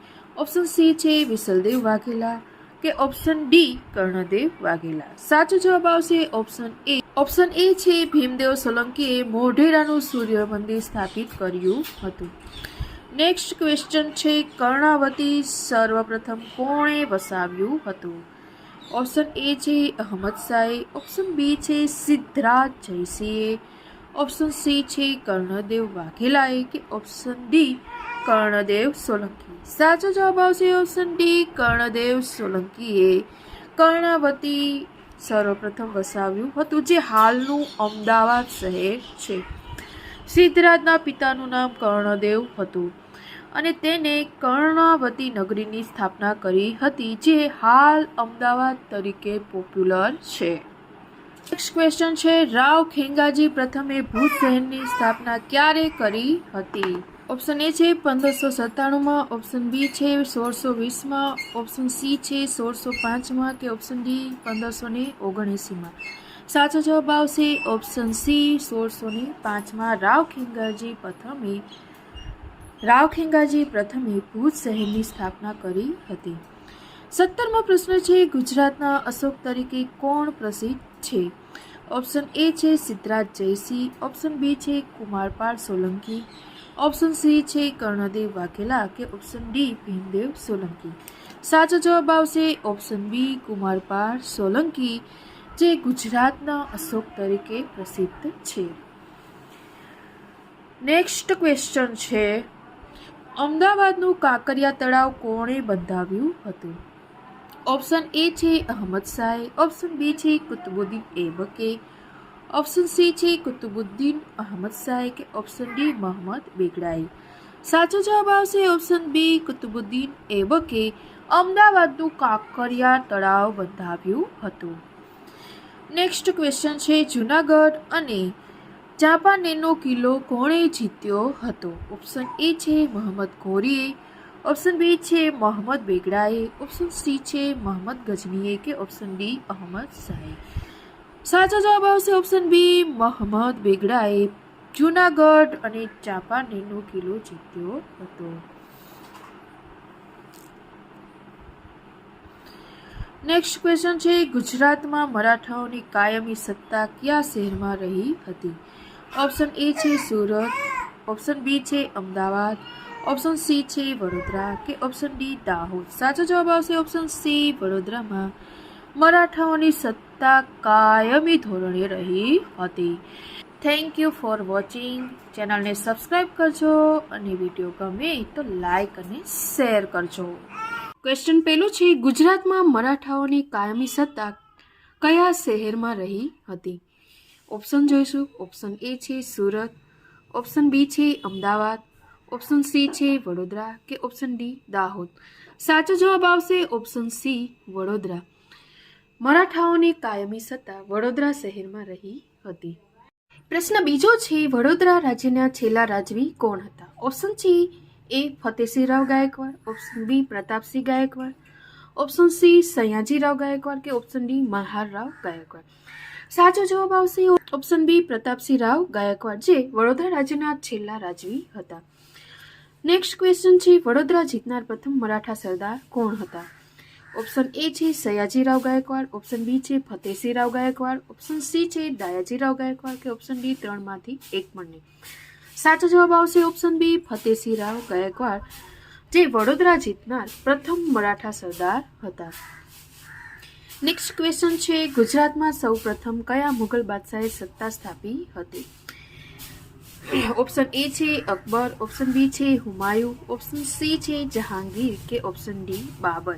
ઓપ્શન સી છે વિસલદેવ વાઘેલા કે ઓપ્શન ડી કર્ણદેવ વાઘેલા. સાચો જવાબ આવશે ઓપ્શન એ. ઓપ્શન એ છે ભીમદેવ સોલંકીએ મોઢેરાનું સૂર્ય મંદિર સ્થાપિત કર્યું હતું. નેક્સ્ટ ક્વેશ્ચન છે, કર્ણાવતી સર્વપ્રથમ કોણે વસાવ્યું હતું? ઓપ્શન એ છે અહમદ શાહે, ઓપ્શન બી છે સિદ્ધરાજ જયસિંહે, ઓપ્શન સી છે કર્ણદેવ વાઘેલાએ કે ઓપ્શન ડી કર્ણદેવ સોલંકી. સાચો જવાબ આવશે ઓપ્શન ડી, કર્ણદેવ સોલંકીએ કર્ણાવતી સર્વપ્રથમ વસાવ્યું હતું, જે હાલનું અમદાવાદ શહેર છે. સિદ્ધરાજના પિતાનું નામ કર્ણદેવ હતું અને તેને કર્ણાવતી નગરીની સ્થાપના કરી હતી, જે હાલ અમદાવાદ તરીકે પોપ્યુલર છે. નેક્સ્ટ ક્વેશ્ચન છે, રાવ ખેંગાજી પ્રથમે ભુજ શહેરની સ્થાપના ક્યારે કરી હતી? ઓપ્શન એ છે 1597માં, ઓપ્શન બી છે 1620માં, ઓપ્શન સી છે 1605માં કે ઓપ્શન ડી 1579માં. સાચો જવાબ આવશે ઓપ્શન સી, 1605માં રાવ ખેંગારજી પ્રથમે રાવ ખેંગારજી પ્રથમે ભુજ શહેરની સ્થાપના કરી હતી? 17મો પ્રશ્ન છે, ગુજરાતના અશોક તરીકે કોણ પ્રસિદ્ધ છે? ઓપ્શન એ છે સિદ્ધરાજ જયસિંહ, ઓપ્શન બી છે કુમારપાળ સોલંકી, ઓપ્શન સી છે કર્ણદેવ વાઘેલા કે ઓપ્શન ડી ભીમદેવ સોલંકી. સાચો જવાબ આવશે ઓપ્શન બી કુમારપાળ સોલંકી, જે ગુજરાતના અશોક તરીકે પ્રસિદ્ધ છે. નેક્સ્ટ ક્વેશ્ચન છે, અમદાવાદનું કાંકરિયા તળાવ કોણે બંધાવ્યું હતું? ઓપ્શન એ છે અહમદ શાહે, ઓપ્શન બી છે કુતુબુદ્દીન એબકે, ઓપ્શન સી છે કુતુબુદ્દીન અહમદ શાહે કે ઓપ્શન ડી મોહમ્મદ બેગડાએ. સાચો જવાબ આવશે ઓપ્શન બી કુતુબુદ્દીન એબકે અમદાવાદનું કાંકરિયા તળાવ બંધાવ્યું હતું. નેક્સ્ટ ક્વેશ્ચન છે, જૂનાગઢ અને ચાંપાનેરનો કિલ્લો કોણે જીત્યો હતો? ઓપ્શન એ છે મોહમ્મદ ઘોરીએ, ઓપ્શન બી છે મોહમ્મદ બેગડાએ, ઓપ્શન સી છે મોહમ્મદ ગજનીએ કે ઓપ્શન ડી અહમદ શાહે. સાચો જવાબ આવશે ઓપ્શન બી મોહમ્મદ બેગડાએ જૂનાગઢ અને ચાંપાનેરનો કિલ્લો જીત્યો હતો. નેક્સ્ટ ક્વેશ્ચન છે, ગુજરાતમાં મરાઠાઓની કાયમી સત્તા કયા શહેરમાં રહી હતી? ઓપ્શન એ છે સુરત, ઓપ્શન બી છે અમદાવાદ, ઓપ્શન સી છે વડોદરા કે ઓપ્શન ડી દાહોદ. સાચો જવાબ આવશે ઓપ્શન સી વડોદરામાં મરાઠાઓની સત્તા કાયમી ધોરણે રહી હતી. Thank you for watching. ચેનલને સબસ્ક્રાઈબ કરજો અને વિડીયો ગમે તો લાઈક અને શેર કરજો. ક્વેશ્ચન પહેલું છે, ગુજરાતમાં મરાઠાઓની કાયમી સત્તા કયા શહેરમાં રહી હતી? ઓપ્શન જોઈશું. ઓપ્શન એ છે સુરત, ઓપ્શન બી છે અમદાવાદ, ઓપ્શન સી છે વડોદરા કે ઓપ્શન ડી દાહોદ. સાચો જવાબ આવશે ઓપ્શન સી વડોદરા. મરાઠાઓની કાયમી સત્તા વડોદરા શહેરમાં રહી હતી. પ્રશ્ન બીજો છે, વડોદરા રાજ્યના છેલ્લા રાજવી કોણ હતા? Option A Fatehsinhrao Gaekwad, option B Pratapsinh Gaekwad, option C Sayajirao Gaekwad કે ઓપ્શન ડી મલ્હારરાવ ગાયકવાડ. સાચો જવાબ આવશે ઓપ્શન બી પ્રતાપસિંહરાવ ગાયકવાડ, જે વડોદરા રાજ્યના છેલ્લા રાજવી હતા. નેક્સ્ટ ક્વેશ્ચન છે, વડોદરા જીતનાર પ્રથમ મરાઠા સરદાર કોણ હતા? ઓપ્શન એ છે સયાજીરાવ ગાયકવાડ, ઓપ્શન બી છે ફતેસિંહરાવ ગાયકવાડ, ઓપ્શન સી છે દાયાજીરાવ ગાયકવાડ કે ઓપ્શન ડી ત્રણમાંથી એક પણ નહીં. સાચો જવાબ આવશે ઓપ્શન બી ફતેસિંહરાવ ગાયકવાડ, જે વડોદરા જીતનાર પ્રથમ મરાઠા સરદાર હતા. નેક્સ્ટ ક્વેશ્ચન છે, ગુજરાતમાં સૌ પ્રથમ કયા મુગલ બાદશાહે સત્તા સ્થાપી હતી? ઓપ્શન એ છે અકબર, ઓપ્શન બી છે હુમાયુ, ઓપ્શન સી છે જહાંગીર કે ઓપ્શન ડી બાબર.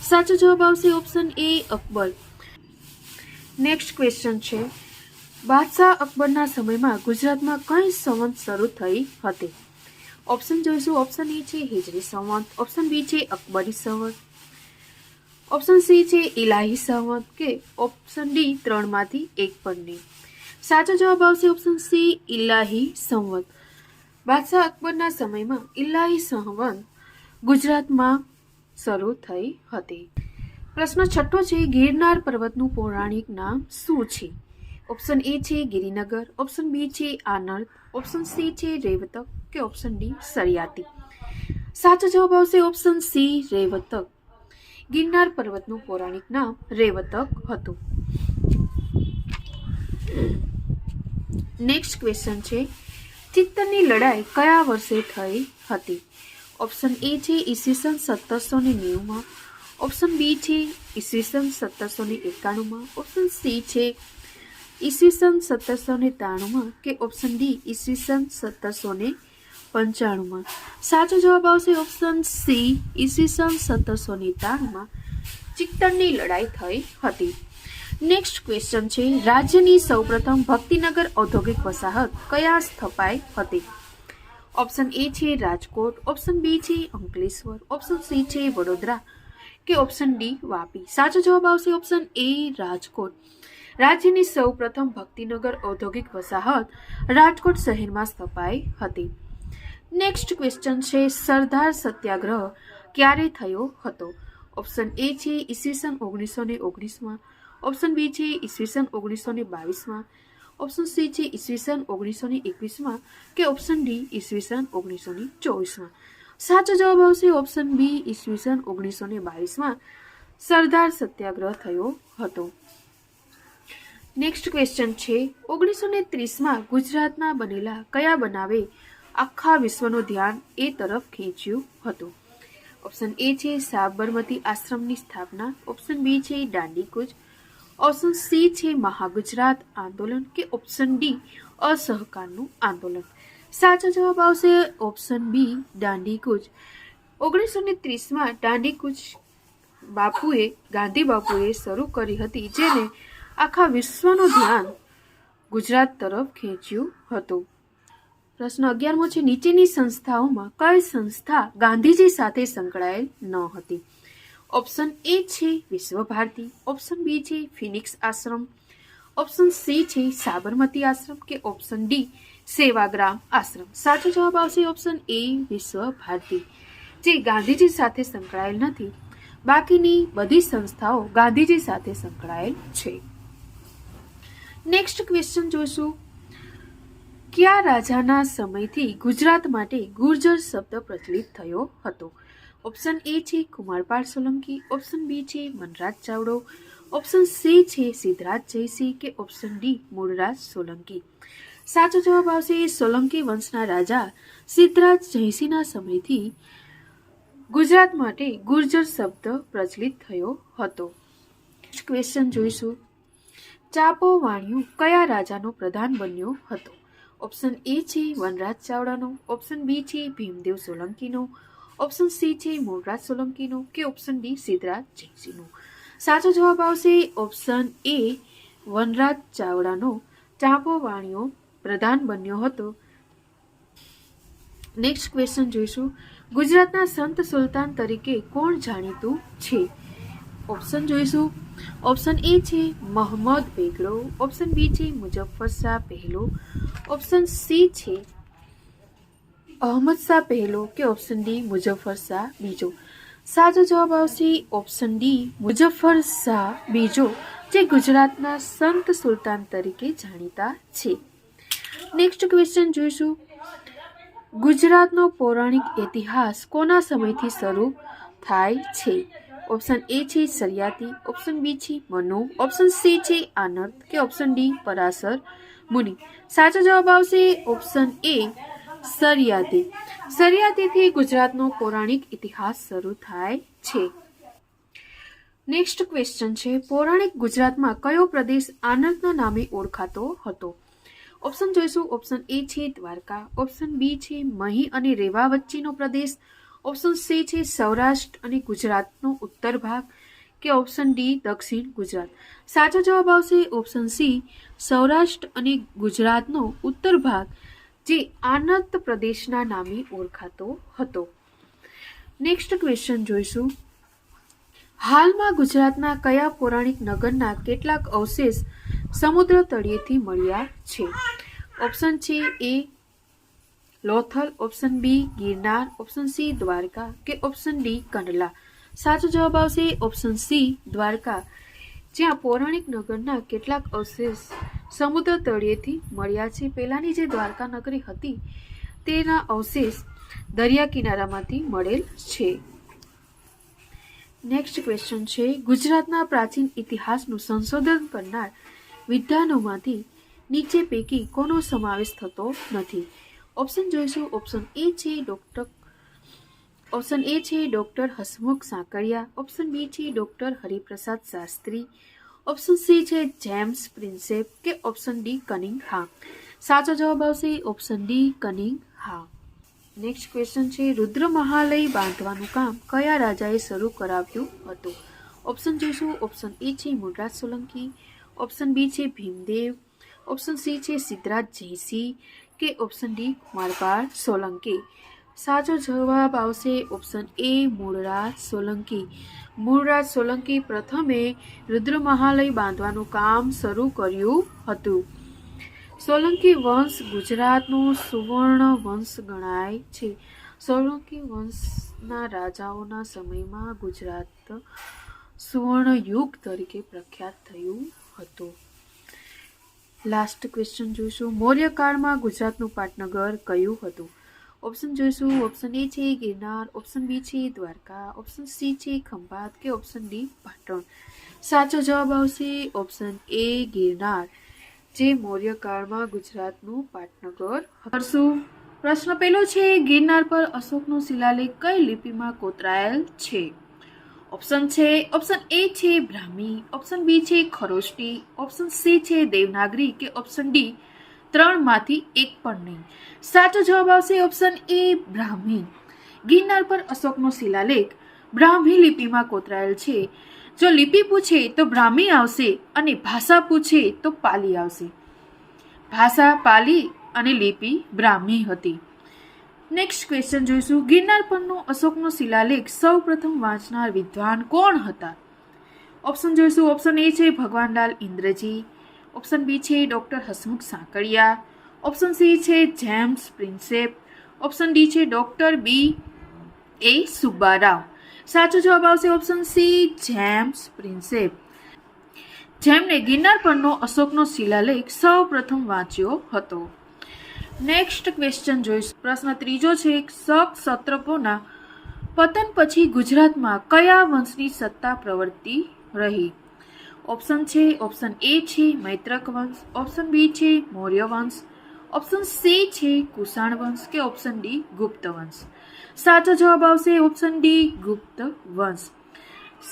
સાચો જવાબ આવશે ઓપ્શન એ અકબર. નેક્સ્ટ ક્વેશ્ચન છે, બાદશાહ અકબરના સમયમાં ગુજરાતમાં કઈ સંવત શરૂ થઈ હતી? ઓપ્શન જોઈશું. ઓપ્શન એ છે હિજરી સંવત, ઓપ્શન બી છે અકબરી સંવત, ઓપ્શન સી છે ઇલાહી સંવત કે ઓપ્શન ડી ત્રણમાંથી એક પણ નહીં. સાચો જવાબ આવશે ઓપ્શન સી ઇલાહી સંવત. બાદશાહ અકબરના સમયમાં ઇલાહી સંવત ગુજરાતમાં શરૂ થઈ હતી. પ્રશ્ન છઠ્ઠો છે, ગિરનાર પર્વતનું પૌરાણિક નામ શું છે? ઓપ્શન એ છે ગિરિનગર, ઓપ્શન બી છે આનર્દ, ઓપ્શન સી છે રેવતક કે ઓપ્શન ડી સરિયાતી. સાચો જવાબ આવશે ઓપ્શન સી રેવતક. ગિરનાર પર્વતનું પૌરાણિક નામ રેવતક હતું. નેક્સ્ટ ક્વેશ્ચન છે, ચિત્તરની લડાઈ કયા વર્ષે થઈ હતી? ઓપ્શન એ છે ઈસવીસન 1790માં, ઓપ્શન બી છે ઈસવીસન 1791માં, ઓપ્શન સી છે ઈસવીસન 1793માં કે ઓપ્શન ડી ઈસવીસન 1795માં. સાચો જવાબ આવશે ઓપ્શન સી ઈસવીસન 1793માં ચિત્તરની લડાઈ થઈ હતી. નેક્સ્ટ ક્વેશ્ચન છે, રાજ્યની સૌપ્રથમ ભક્તિનગર ઔદ્યોગિક વસાહત કયા સ્થપાઈ હતી? ઓપ્શન એ છે રાજકોટ, ઓપ્શન બી છે અંકલેશ્વર, ઓપ્શન સી છે વડોદરા કે ઓપ્શન ડી વાપી. સાચો જવાબ આવશે ઓપ્શન એ રાજકોટ. રાજ્યની સૌપ્રથમ ભક્તિનગર ઔદ્યોગિક વસાહત રાજકોટ શહેરમાં સ્થપાઈ હતી. નેક્સ્ટ ક્વેશ્ચન છે, સરદાર સત્યાગ્રહ ક્યારે થયો હતો? ઓપ્શન એ છે ઈસવીસન 1919માં, ઓપ્શન બી છે ઈસવીસન 1922માં, ઓપ્શન સી છે ઈસવીસન 1921 કે ઓપ્શન ડી ઈસવીસન 1924. સાચો જવાબ આવશે ઓપ્શન બી ઈસવીસન 1922 સરદાર સત્યાગ્રહ થયો હતો. નેક્સ્ટ ક્વેશ્ચન છે 1930 ગુજરાતના બનેલા કયા બનાવે આખા વિશ્વનું ધ્યાન એ તરફ ખેંચ્યું હતું? ઓપ્શન એ છે સાબરમતી આશ્રમની સ્થાપના, ઓપ્શન બી છે દાંડી કૂચ, ઓપ્શન સી છે મહાગુજરાત આંદોલન કે ઓપ્શન ડી અસહકારનું આંદોલન. સાચો જવાબ આવશે ઓપ્શન બી દાંડી કૂચ. 1930 દાંડી કૂચ ગાંધી બાપુએ શરૂ કરી હતી, જેને આખા વિશ્વનું ધ્યાન ગુજરાત તરફ ખેંચ્યું હતું. પ્રશ્ન 11મો છે નીચેની સંસ્થાઓમાં કઈ સંસ્થા ગાંધીજી સાથે સંકળાયેલ ન હતી? ઓપ્શન એ છે વિશ્વ ભારતી, ઓપ્શન બી છે ફિનિક્સ આશ્રમ, ઓપ્શન સી છે સાબરમતી આશ્રમ કે ઓપ્શન ડી સેવાગ્રામ આશ્રમ. સાચો જવાબ આવશે ઓપ્શન એ વિશ્વ ભારતી, જે ગાંધીજી સાથે સંકળાયેલ નથી. બાકીની બધી સંસ્થાઓ ગાંધીજી સાથે સંકળાયેલ છે. નેક્સ્ટ ક્વેશ્ચન જોઈશું કયા રાજાના સમયથી ગુજરાત માટે ગુર્જર શબ્દ પ્રચલિત થયો હતો? ઓપ્શન એ છે કુમારપાળ સોલંકી, ઓપ્શન બી છે વનરાજ ચાવડો, ઓપ્શન સી છે સિદ્ધરાજ જયસિંહ કે ઓપ્શન ડી મૂળરાજ સોલંકી. સાચો જવાબ આવશે સોલંકી વંશના રાજા સિદ્ધરાજ જયસિંહના સમયથી ગુજરાત માટે ગુર્જર શબ્દ પ્રચલિત થયો હતો. ક્વેશ્ચન જોઈશું ચાપો વાણિયું કયા રાજાનો પ્રધાન બન્યો હતો? ઓપ્શન એ છે વનરાજ ચાવડાનો, ઓપ્શન બી છે ભીમદેવ સોલંકીનો, ઓપ્શન સી છે મૂળરાજ સોલંકીનો કે ઓપ્શન ડી સિદ્ધરાજ જયસિંહનો. સાચો જવાબ આવશે ઓપ્શન એ વનરાજ ચાવડાનો ચાપો વાણિયો પ્રધાન બન્યો હતો. નેક્સ્ટ ક્વેશ્ચન જોઈશું ગુજરાતના સંત સુલતાન તરીકે કોણ જાણીતું છે? ઓપ્શન જોઈશું ઓપ્શન એ છે મોહમ્મદ બેગડો, ઓપ્શન બી છે મુઝફ્ફર શાહ પહેલો, ઓપ્શન સી છે અહમદ શાહ પહેલો કે ઓપ્શન ડી મુઝફ્ફર શાહ બીજો. સાચો જવાબ આવશે ઓપ્શન ડી મુઝફ્ફર શાહ બીજો, જે ગુજરાતના સંત સુલતાન તરીકે જાણીતા છે. નેક્સ્ટ ક્વેશ્ચન જોઈશું ગુજરાતનો પૌરાણિક ઇતિહાસ કોના સમયથી શરૂ થાય છે? ઓપ્શન એ છે સરિયાતી, ઓપ્શન બી છે મનુ, ઓપ્શન સી છે આનંદ કે ઓપ્શન ડી પરાશર મુનિ. સાચો જવાબ આવશે ઓપ્શન એ સરિયાતી. સરિયાતીથી ગુજરાતનો પૌરાણિક ઇતિહાસ શરૂ થાય છે. નેક્સ્ટ ક્વેશ્ચન છે પૌરાણિક ગુજરાતમાં કયો પ્રદેશ આનંદના નામે ઓળખાતો હતો? ઓપ્શન જોઈશું ઓપ્શન એ છે દ્વારકા, ઓપ્શન બી છે મહી અને રેવા વચ્ચેનો પ્રદેશ, ઓપ્શન સી છે સૌરાષ્ટ્ર અને ગુજરાતનો ઉત્તર ભાગ કે ઓપ્શન ડી દક્ષિણ ગુજરાત. સાચો જવાબ આવશે ઓપ્શન સી સૌરાષ્ટ્ર અને ગુજરાતનો ઉત્તર ભાગ, જે આનંદ પ્રદેશના નામે ઓળખાતો હતો. નેક્સ્ટ ક્વેશ્ચન જોઈશું હાલમાં ગુજરાતના કયા પૌરાણિક નગરના કેટલાક અવશેષ સમુદ્ર તળિયેથી મળ્યા છે? ઓપ્શન છે A Lothal, option B Girnar, option C Dwarka કે ઓપ્શન ડી કંડલા. સાચો જવાબ આવશે ઓપ્શન સી દ્વારકા, જ્યાં પૌરાણિક નગરના કેટલાક અવશેષ સમુદ્ર તળિયેથી મળ્યા છે. પહેલાની જે દ્વારકા નગરી હતી તેના અવશેષ દરિયા કિનારામાંથી મળેલ છે. નેક્સ્ટ ક્વેશ્ચન છે ગુજરાતના પ્રાચીન ઇતિહાસનું સંશોધન કરનાર વિદ્વાનોમાંથી નીચે પૈકી કોનો સમાવેશ થતો નથી? ઓપ્શન જોઈશું ઓપ્શન એ છે doctor Hasmukh Sankaliya, option B છે doctor Hariprasad Shastri, option C છે જેમ્સ પ્રિન્સેપ કે ઓપ્શન ડી કનિંગ હા. સાચો જવાબ આવશે ઓપ્શન ડી કનિંગ હા. નેક્સ્ટ ક્વેશ્ચન છે રુદ્ર મહાલય બાંધવાનું કામ કયા રાજાએ શરૂ કરાવ્યું હતું? ઓપ્શન જોઈશું ઓપ્શન એ છે મૂળરાજ સોલંકી, ઓપ્શન બી છે ભીમદેવ, ઓપ્શન સી છે સિદ્ધરાજ જયસિંહ કે ઓપ્શન ડી કુમારપાળ સોલંકી. સાચો જવાબ આવશે ઓપ્શન એ મૂળરાજ સોલંકી. મૂળરાજ સોલંકી પ્રથમે રુદ્ર મહાલય બાંધવાનું કામ શરૂ કર્યું હતું. સોલંકી વંશ ગુજરાતનો સુવર્ણ વંશ ગણાય છે. સોલંકી વંશના રાજાઓના સમયમાં ગુજરાત સુવર્ણ યુગ તરીકે પ્રખ્યાત થયું હતું. લાસ્ટ ક્વેશ્ચન જોઈશું. મૌર્ય કાળમાં ગુજરાતનું પાટનગર કયું હતું? ઓપ્શન જોઈશું. ઓપ્શન એ છે ગિરનાર, ઓપ્શન બી છે દ્વારકા, ઓપ્શન સી છે ખંભાત કે ઓપ્શન ડી પાટણ. સાચો જવાબ આવશે ઓપ્શન એ ગિરનાર, જે મૌર્ય કાળમાં ગુજરાતનું પાટનગર હતું. પ્રશ્ન પહેલો છે, ગિરનાર પર અશોકનો શિલાલેખ કઈ લિપિમાં કોતરાયેલ છે? ઓપ્શન એ છે બ્રાહ્મી, ઓપ્શન બી છે ખરોષ્ટી, ઓપ્શન સી છે દેવનાગરી કે ઓપ્શન ડી ત્રણમાંથી એક પણ નહીં. સાચો જવાબ આવશે ઓપ્શન એ બ્રાહ્મી. ગિરનાર પર અશોકનો શિલાલેખ બ્રાહ્મી લિપિમાં કોતરાયેલ છે. જો લિપિ પૂછે તો બ્રાહ્મી આવશે અને ભાષા પૂછે તો પાલી આવશે. ભાષા પાલી અને લિપિ બ્રાહ્મી હતી. નેક્સ્ટ ક્વેશ્ચન જોઈશું. ગિરનાર પરનો અશોકનો શિલાલેખ સૌ પ્રથમ વાંચનાર વિદ્વાન કોણ હતા? ઓપ્શન જોઈશું. ઓપ્શન એ છે ભગવાનલાલ ઇન્દ્રજી, ઓપ્શન બી છે doctor Hasmukh Sankaliya, option C છે જેમ્સ પ્રિન્સેપ, ઓપ્શન ડી છે ડોક્ટર બી એ સુબ્બારાવ. સાચો જવાબ આવશે ઓપ્શન સી જેમ્સ પ્રિન્સેપ, જેમણે ગિરનાર પરનો અશોકનો શિલાલેખ સૌ પ્રથમ વાંચ્યો હતો. નેક્સ્ટ ક્વેશ્ચન જોઈશું. પ્રશ્ન ત્રીજો છે, શક સત્રપોના પતન પછી ગુજરાતમાં કયા વંશની સત્તા પ્રવર્તી રહી? ઓપ્શન એ છે મૈત્રક વંશ, ઓપ્શન બી છે મૌર્ય વંશ, ઓપ્શન સી છે કુષાણ વંશ કે ઓપ્શન ડી ગુપ્ત વંશ. સાચો જવાબ આવશે ઓપ્શન ડી ગુપ્ત વંશ.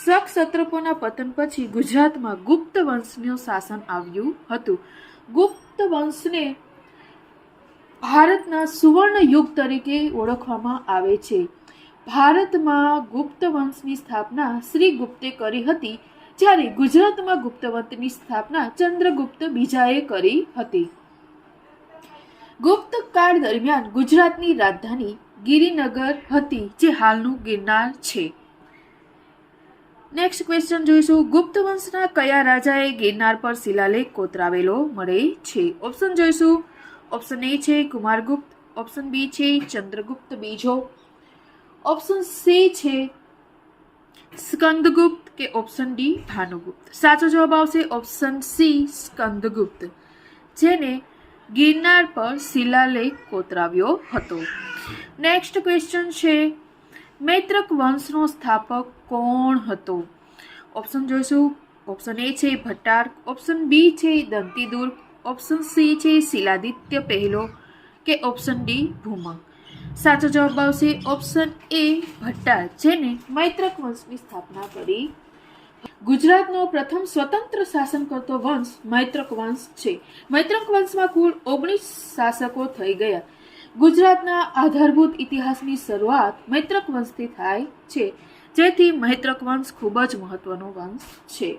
શક સત્રપોના પતન પછી ગુજરાતમાં ગુપ્ત વંશનું શાસન આવ્યું હતું. ગુપ્ત વંશને ભારતના સુવર્ણ યુગ તરીકે ઓળખવામાં આવે છે. ભારતમાં ગુપ્ત વંશની સ્થાપના શ્રી ગુપ્તે કરી હતી, જ્યારે ગુજરાતમાં ગુપ્ત વંશની સ્થાપના ચંદ્રગુપ્ત બીજાએ કરી હતી. ગુપ્ત કાળ દરમિયાન ગુજરાતની રાજધાની ગિરિનગર હતી, જે હાલનું ગિરનાર છે. નેક્સ્ટ ક્વેશ્ચન જોઈશું. ગુપ્ત વંશના કયા રાજાએ ગિરનાર પર શિલાલેખ કોતરાવેલો મળે છે? ઓપ્શન જોઈશું. ઓપ્શન એ છે કુમારગુપ્ત, ઓપ્શન બી છે ચંદ્રગુપ્ત બીજો, ઓપ્શન સી છે સ્કંદગુપ્ત કે ઓપ્શન ડી ભાનુગુપ્ત. સાચો જવાબ આવશે ઓપ્શન સી સ્કંદગુપ્ત, જેને ગિરનાર પર શિલાલેખ કોતરાવ્યો હતો. નેક્સ્ટ ક્વેશ્ચન છે, મૈત્રક વંશનો સ્થાપક કોણ હતો? ઓપ્શન જોઈશું. ઓપ્શન એ છે ભટ્ટાર્ક, ઓપ્શન બી છે દંતીદુર્ગ, ઓપ્શન સી છે શિલાદિત્ય પહેલો કે ઓપ્શન ડી ભૂમક. સાચો જવાબ આવશે ઓપ્શન એ ભટ્ટાર, જેને મૈત્રક વંશની સ્થાપના કરી. ગુજરાતનો પ્રથમ સ્વતંત્ર શાસન કરતો વંશ મૈત્રક વંશ છે. મૈત્રક વંશમાં કુલ 19 શાસકો થઈ ગયા. ગુજરાતના આધારભૂત ઇતિહાસની શરૂઆત મૈત્રક વંશથી થાય છે, જેથી મૈત્રક વંશ ખૂબ જ મહત્વનો વંશ છે.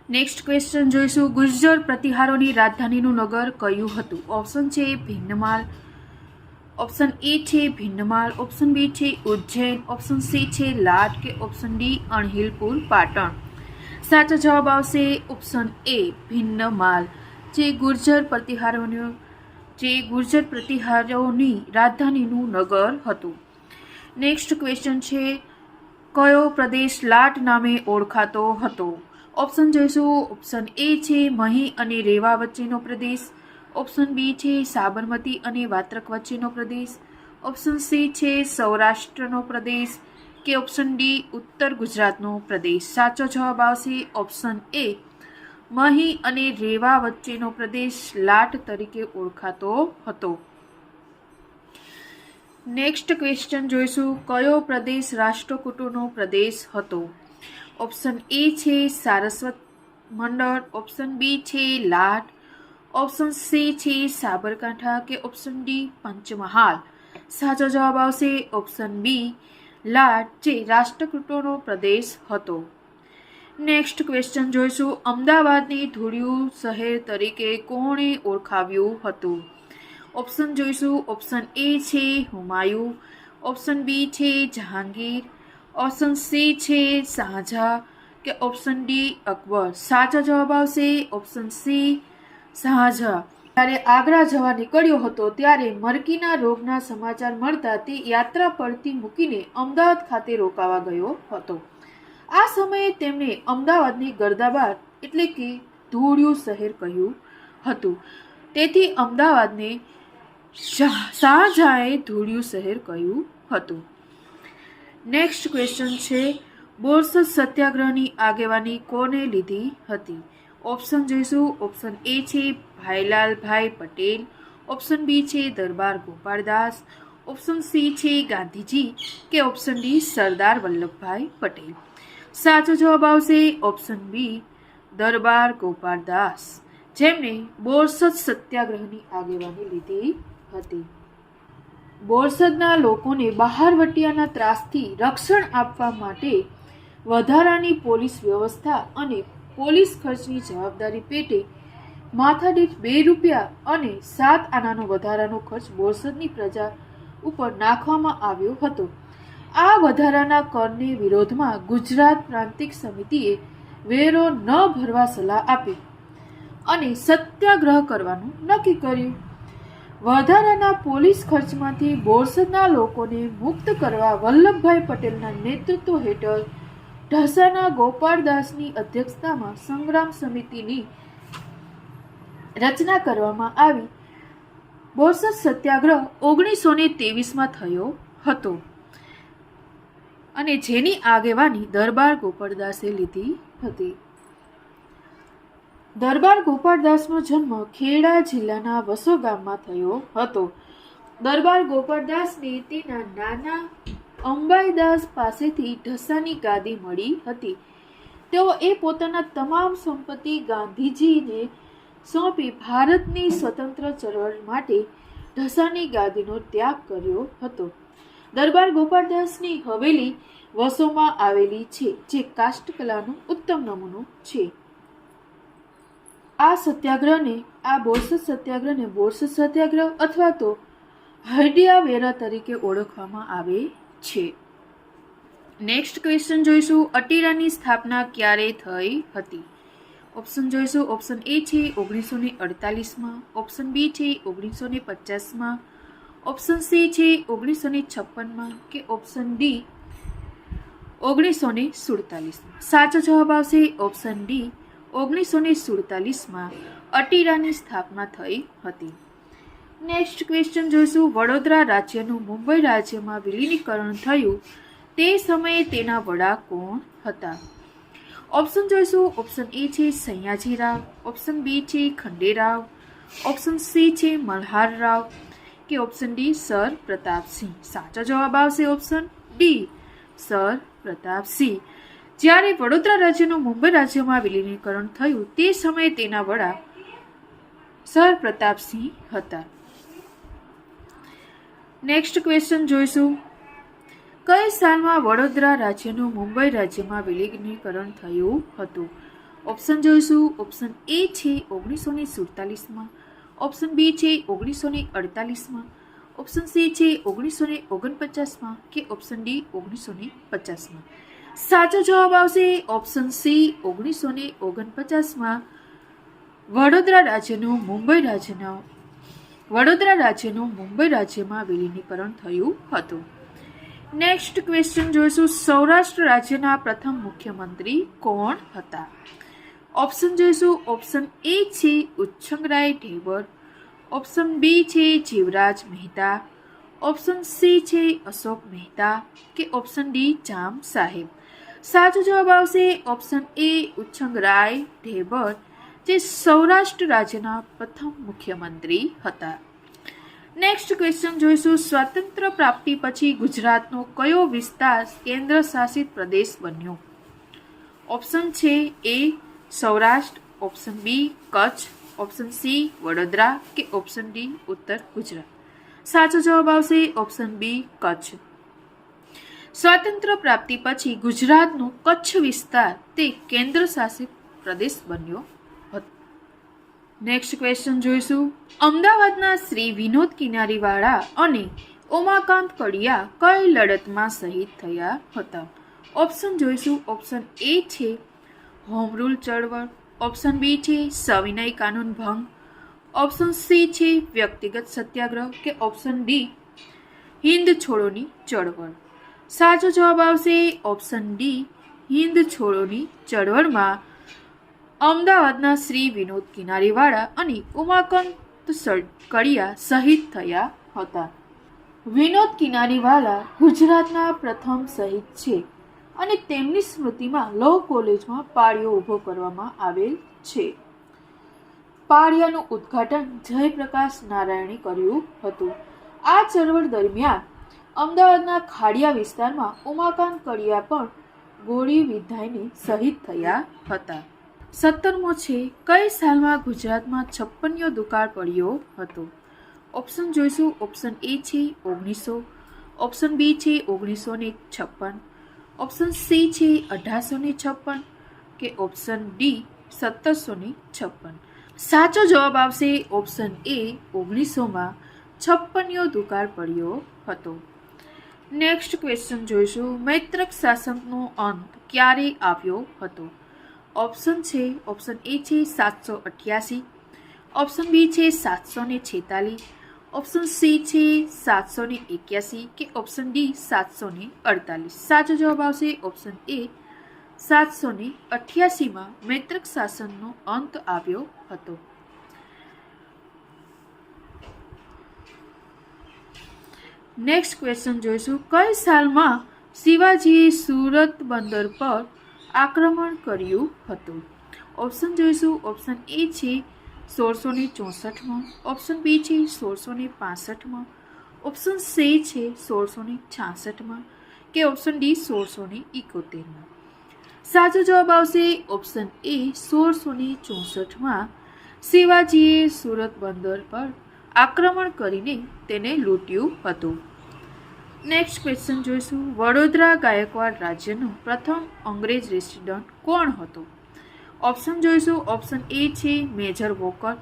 નેક્સ્ટ ક્વેશ્ચન જોઈશું. ગુર્જર પ્રતિહારોની રાજધાનીનું નગર કયું હતું? ઓપ્શન છે ભિન્નમાલ, ઓપ્શન એ છે ભિન્નમાલ, ઓપ્શન બી છે ઉજ્જૈન, ઓપ્શન સી છે લાટ કે ઓપ્શન ડી અણહિલપુર પાટણ. સાચો જવાબ આવશે ઓપ્શન એ ભિન્નમાલ, જે ગુર્જર પ્રતિહારોની રાજધાનીનું નગર હતું. નેક્સ્ટ ક્વેશ્ચન છે, કયો પ્રદેશ લાટ નામે ઓળખાતો હતો? ઓપ્શન જોઈશું. ઓપ્શન એ છે મહી અને રેવા વચ્ચેનો પ્રદેશ, ઓપ્શન બી છે સાબરમતી અને વાત્રક વચ્ચેનો પ્રદેશ, ઓપ્શન સી છે સૌરાષ્ટ્રનો પ્રદેશ કે ઓપ્શન ડી ઉત્તર ગુજરાતનો પ્રદેશ. સાચો જવાબ આવશે ઓપ્શન એ મહી અને રેવા વચ્ચેનો પ્રદેશ લાટ તરીકે ઓળખાતો હતો. નેક્સ્ટ ક્વેશ્ચન જોઈશું. કયો પ્રદેશ રાષ્ટ્રકૂટોનો પ્રદેશ હતો? ઓપ્શન એ છે સારસ્વત મંડળ, ઓપ્શન બી છે લાટ, ઓપ્શન સી છે સાબરકાંઠા કે ઓપ્શન ડી પંચમહાલ. સાચો જવાબ આવશે ઓપ્શન બી લાટ, જે રાષ્ટ્રકૂટોનો પ્રદેશ હતો. નેક્સ્ટ ક્વેશ્ચન જોઈશું. અમદાવાદને ધોળિયું શહેર તરીકે કોણે ઓળખાવ્યું હતું? ઓપ્શન જોઈશું. ઓપ્શન એ છે હુમાયુ, ઓપ્શન બી છે જહાંગીર, ઓપ્શન સી છે શાહજહાં કે ઓપ્શન ડી અકબર. સાચો જવાબ આવશે ઓપ્શન સી શાહજહાં. જ્યારે આગ્રા જવા નીકળ્યો હતો ત્યારે મરકીના રોગના સમાચાર મળતા તે યાત્રા પડતી મૂકીને અમદાવાદ ખાતે રોકાવા ગયો હતો. આ સમયે તેમણે અમદાવાદની ગરદાબાદ એટલે કે ધૂળિયું શહેર કહ્યું હતું. તેથી અમદાવાદને શાહજહાંએ ધૂળિયું શહેર કહ્યું હતું. નેક્સ્ટ ક્વેશ્ચન છે, બોરસદ સત્યાગ્રહની આગેવાની કોને લીધી હતી? ઓપ્શન જોઈશું. ઓપ્શન એ છે ભાઈલાલભાઈ પટેલ, ઓપ્શન બી છે દરબાર ગોપાળદાસ, ઓપ્શન સી છે ગાંધીજી કે ઓપ્શન ડી સરદાર વલ્લભભાઈ પટેલ. સાચો જવાબ આવશે ઓપ્શન બી દરબાર ગોપાળદાસ, જેમણે બોરસદ સત્યાગ્રહની આગેવાની લીધી હતી. બોરસદના લોકોને બહારવટિયાના ત્રાસથી રક્ષણ આપવા માટે વધારાની પોલીસ વ્યવસ્થા અને પોલીસ ખર્ચની જવાબદારી પેટે માથાદીઠ 2 રૂપિયા અને 7 આનાનો વધારાનો ખર્ચ બોરસદની પ્રજા ઉપર નાખવામાં આવ્યો હતો. આ વધારાના કરને વિરોધમાં ગુજરાત પ્રાંતિક સમિતિએ વેરો ન ભરવા સલાહ આપી અને સત્યાગ્રહ કરવાનું નક્કી કર્યું. વધારાના પોલીસ ખર્ચમાંથી બોરસદના લોકોને મુક્ત કરવા વલ્લભભાઈ પટેલના નેતૃત્વ હેઠળ ઢસાના ગોપાળદાસની અધ્યક્ષતામાં સંગ્રામ સમિતિની રચના કરવામાં આવી. બોરસદ સત્યાગ્રહ 1923માં થયો હતો અને જેની આગેવાની દરબાર ગોપાળદાસે લીધી હતી. દરબાર ગોપાળદાસનો જન્મ ખેડા જિલ્લાના વસો ગામમાં થયો હતો. દરબાર ગોપાળદાસને તેના નાના અંબાઈદાસ પાસેથી ઢસાની ગાદી મળી હતી. તેઓએ પોતાના તમામ સંપત્તિ ગાંધીજીને સોંપી ભારતની સ્વતંત્ર ચળવળ માટે ઢસાની ગાદીનો ત્યાગ કર્યો હતો. દરબાર ગોપાળદાસની હવેલી વસોમાં આવેલી છે, જે કાષ્ઠકલાનો ઉત્તમ નમૂનો છે. આ બોરસદ સત્યાગ્રહને બોરસદ સત્યાગ્રહ અથવા તો હળદિયા વેરા તરીકે ઓળખવામાં આવે છે. નેક્સ્ટ ક્વેશ્ચન જોઈશું, અટીરાની સ્થાપના ક્યારે થઈ હતી? ઓપ્શન જોઈશું. ઓપ્શન એ છે 1948માં, ઓપ્શન બી છે 1950માં, ઓપ્શન સી છે 1956માં કે ઓપ્શન ડી 1947માં. સાચો જવાબ આવશે ઓપ્શન ડી 1947માં અટીરાની સ્થાપના થઈ હતી. નેક્સ્ટ ક્વેશ્ચન જોઈશું, વડોદરા રાજ્યનું મુંબઈ રાજ્યમાં વિલીનીકરણ થયું તે સમયે તેના વડા કોણ હતા? ઓપ્શન જોઈશું. ઓપ્શન એ છે સયાજીરાવ, ઓપ્શન બી છે ખંડેરાવ, ઓપ્શન સી છે મલ્હારરાવ કે ઓપ્શન ડી સર પ્રતાપસિંહ. સાચો જવાબ આવશે ઓપ્શન ડી સર પ્રતાપસિંહ. જ્યારે વડોદરા રાજ્યનું મુંબઈ રાજ્યમાં વિલીનીકરણ થયું તે સમયે તેના વડા સર પ્રતાપસિંહ હતા. નેક્સ્ટ ક્વેશ્ચન જોઈશું, કઈ સાલમાં વડોદરા રાજ્યનું મુંબઈ રાજ્યમાં વિલીનીકરણ થયું હતું? ઓપ્શન જોઈશું. ઓપ્શન એ છે 1947માં, ઓપ્શન બી છે 1948માં, ઓપ્શન સી છે 1949માં કે ઓપ્શન ડી 1950માં. સાચો જવાબ આવશે ઓપ્શન સી 1949માં વડોદરા રાજ્યનું મુંબઈ રાજ્યમાં વિલીનીકરણ થયું હતું. નેક્સ્ટ ક્વેશ્ચન જોઈશું, સૌરાષ્ટ્ર રાજ્યના પ્રથમ મુખ્યમંત્રી કોણ હતા? ઓપ્શન જોઈશું. ઓપ્શન એ છે ઉચ્છંગરાય ઢેબર, ઓપ્શન બી છે જીવરાજ મહેતા, ઓપ્શન સી છે અશોક મહેતા કે ઓપ્શન ડી જામ સાહેબ. સાચો જવાબ આવશે ઓપ્શન એ ઉચ્છંગરાય ઢેબર, જે સૌરાષ્ટ્ર રાજ્યના પ્રથમ મુખ્યમંત્રી હતા. નેક્સ્ટ ક્વેશ્ચન જોઈશું, સ્વાતંત્ર્ય પ્રાપ્તિ પછી ગુજરાતનો કયો વિસ્તાર કેન્દ્ર શાસિત પ્રદેશ બન્યો? ઓપ્શન છે A Saurashtra, option B Kutch, option C Vadodara કે ઓપ્શન ડી ઉત્તર ગુજરાત. સાચો જવાબ આવશે ઓપ્શન બી કચ્છ. સ્વાતંત્ર્ય પ્રાપ્તિ પછી ગુજરાતનો કચ્છ વિસ્તાર તે કેન્દ્ર શાસિત પ્રદેશ બન્યો હતો. નેક્સ્ટ ક્વેશ્ચન જોઈશું, અમદાવાદના શ્રી વિનોદ કિનારીવાળા અને ઉમાકાંત કડિયા કઈ લડતમાં શહીદ થયા હતા? ઓપ્શન જોઈશું. ઓપ્શન એ છે હોમ રૂલ ચળવળ, ઓપ્શન બી છે સવિનય કાનૂન ભંગ, ઓપ્શન સી છે વ્યક્તિગત સત્યાગ્રહ કે ઓપ્શન ડી હિન્દ છોડોની ચળવળ. સાચો જવાબ આવશે ઓપ્શન ડી હિન્દ છોડોની ચળવળમાં અમદાવાદના શ્રી વિનોદ કિનારીવાળા અને ઉમાકાંત કડિયા શહીદ થયા હતા. વિનોદ કિનારીવાલા ગુજરાતના પ્રથમ શહીદ છે અને તેમની સ્મૃતિમાં લો કોલેજમાં પાળિયો ઊભો કરવામાં આવેલ છે. પાળિયાનું ઉદ્ઘાટન જયપ્રકાશ નારાયણે કર્યું હતું. આ ચળવળ દરમિયાન અમદાવાદના ખાડિયા વિસ્તારમાં ઉમાકાંત કડિયા પણ ગોળી વિંધાઈને શહીદ થયા હતા. 17મો છે, કઈ સાલમાં ગુજરાતમાં 56યો દુકાળ પડ્યો હતો? ઓપ્શન જોઈશું. ઓપ્શન એ છે 1900, ઓપ્શન બી છે 1956, ઓપ્શન સી છે 1856 કે ઓપ્શન ડી 1756. સાચો જવાબ આવશે ઓપ્શન એ 1900માં 56યો દુકાળ પડ્યો હતો. નેક્સ્ટ ક્વેશ્ચન જોઈશું. મૈત્રક શાસનનો અંત ક્યારે આવ્યો હતો? ઓપ્શન છે. ઓપ્શન એ છે 788, ઓપ્શન બી છે 746, ઓપ્શન સી છે 781 કે ઓપ્શન ડી 748. સાચો જવાબ આવશે ઓપ્શન એ 788માં મૈત્રક શાસનનો અંત આવ્યો હતો. નેક્સ્ટ ક્વેશ્ચન જોઈશું. કઈ સાલમાં શિવાજીએ સુરત બંદર પર આક્રમણ કર્યું હતું? ઓપ્શન જોઈશું. ઓપ્શન એ છે 1664માં, ઓપ્શન બી છે 1665માં, ઓપ્શન સી છે 1666માં કે ઓપ્શન ડી 1671માં. સાચો જવાબ આવશે ઓપ્શન એ 1664માં શિવાજીએ સુરત બંદર પર આક્રમણ કરીને તેને લૂંટ્યું હતું. નેક્સ્ટ ક્વેશ્ચન જોઈશું. વડોદરા ગાયકવાડ રાજ્યનો પ્રથમ અંગ્રેજ રેસિડન્ટ કોણ હતો? ઓપ્શન જોઈશું. ઓપ્શન એ છે મેજર વોકર,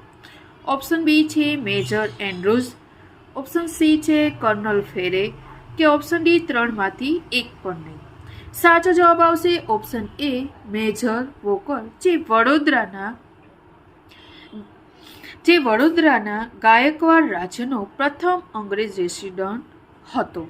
ઓપ્શન બી છે મેજર એન્ડ્રુઝ, ઓપ્શન સી છે કર્નલ ફેરે કે ઓપ્શન ડી 3માંથી એક પણ નહીં. સાચો જવાબ આવશે ઓપ્શન એ મેજર વોકર, જે વડોદરાના ગાયકવાડ રાજ્યનો પ્રથમ અંગ્રેજ રેસિડન્ટ હતો.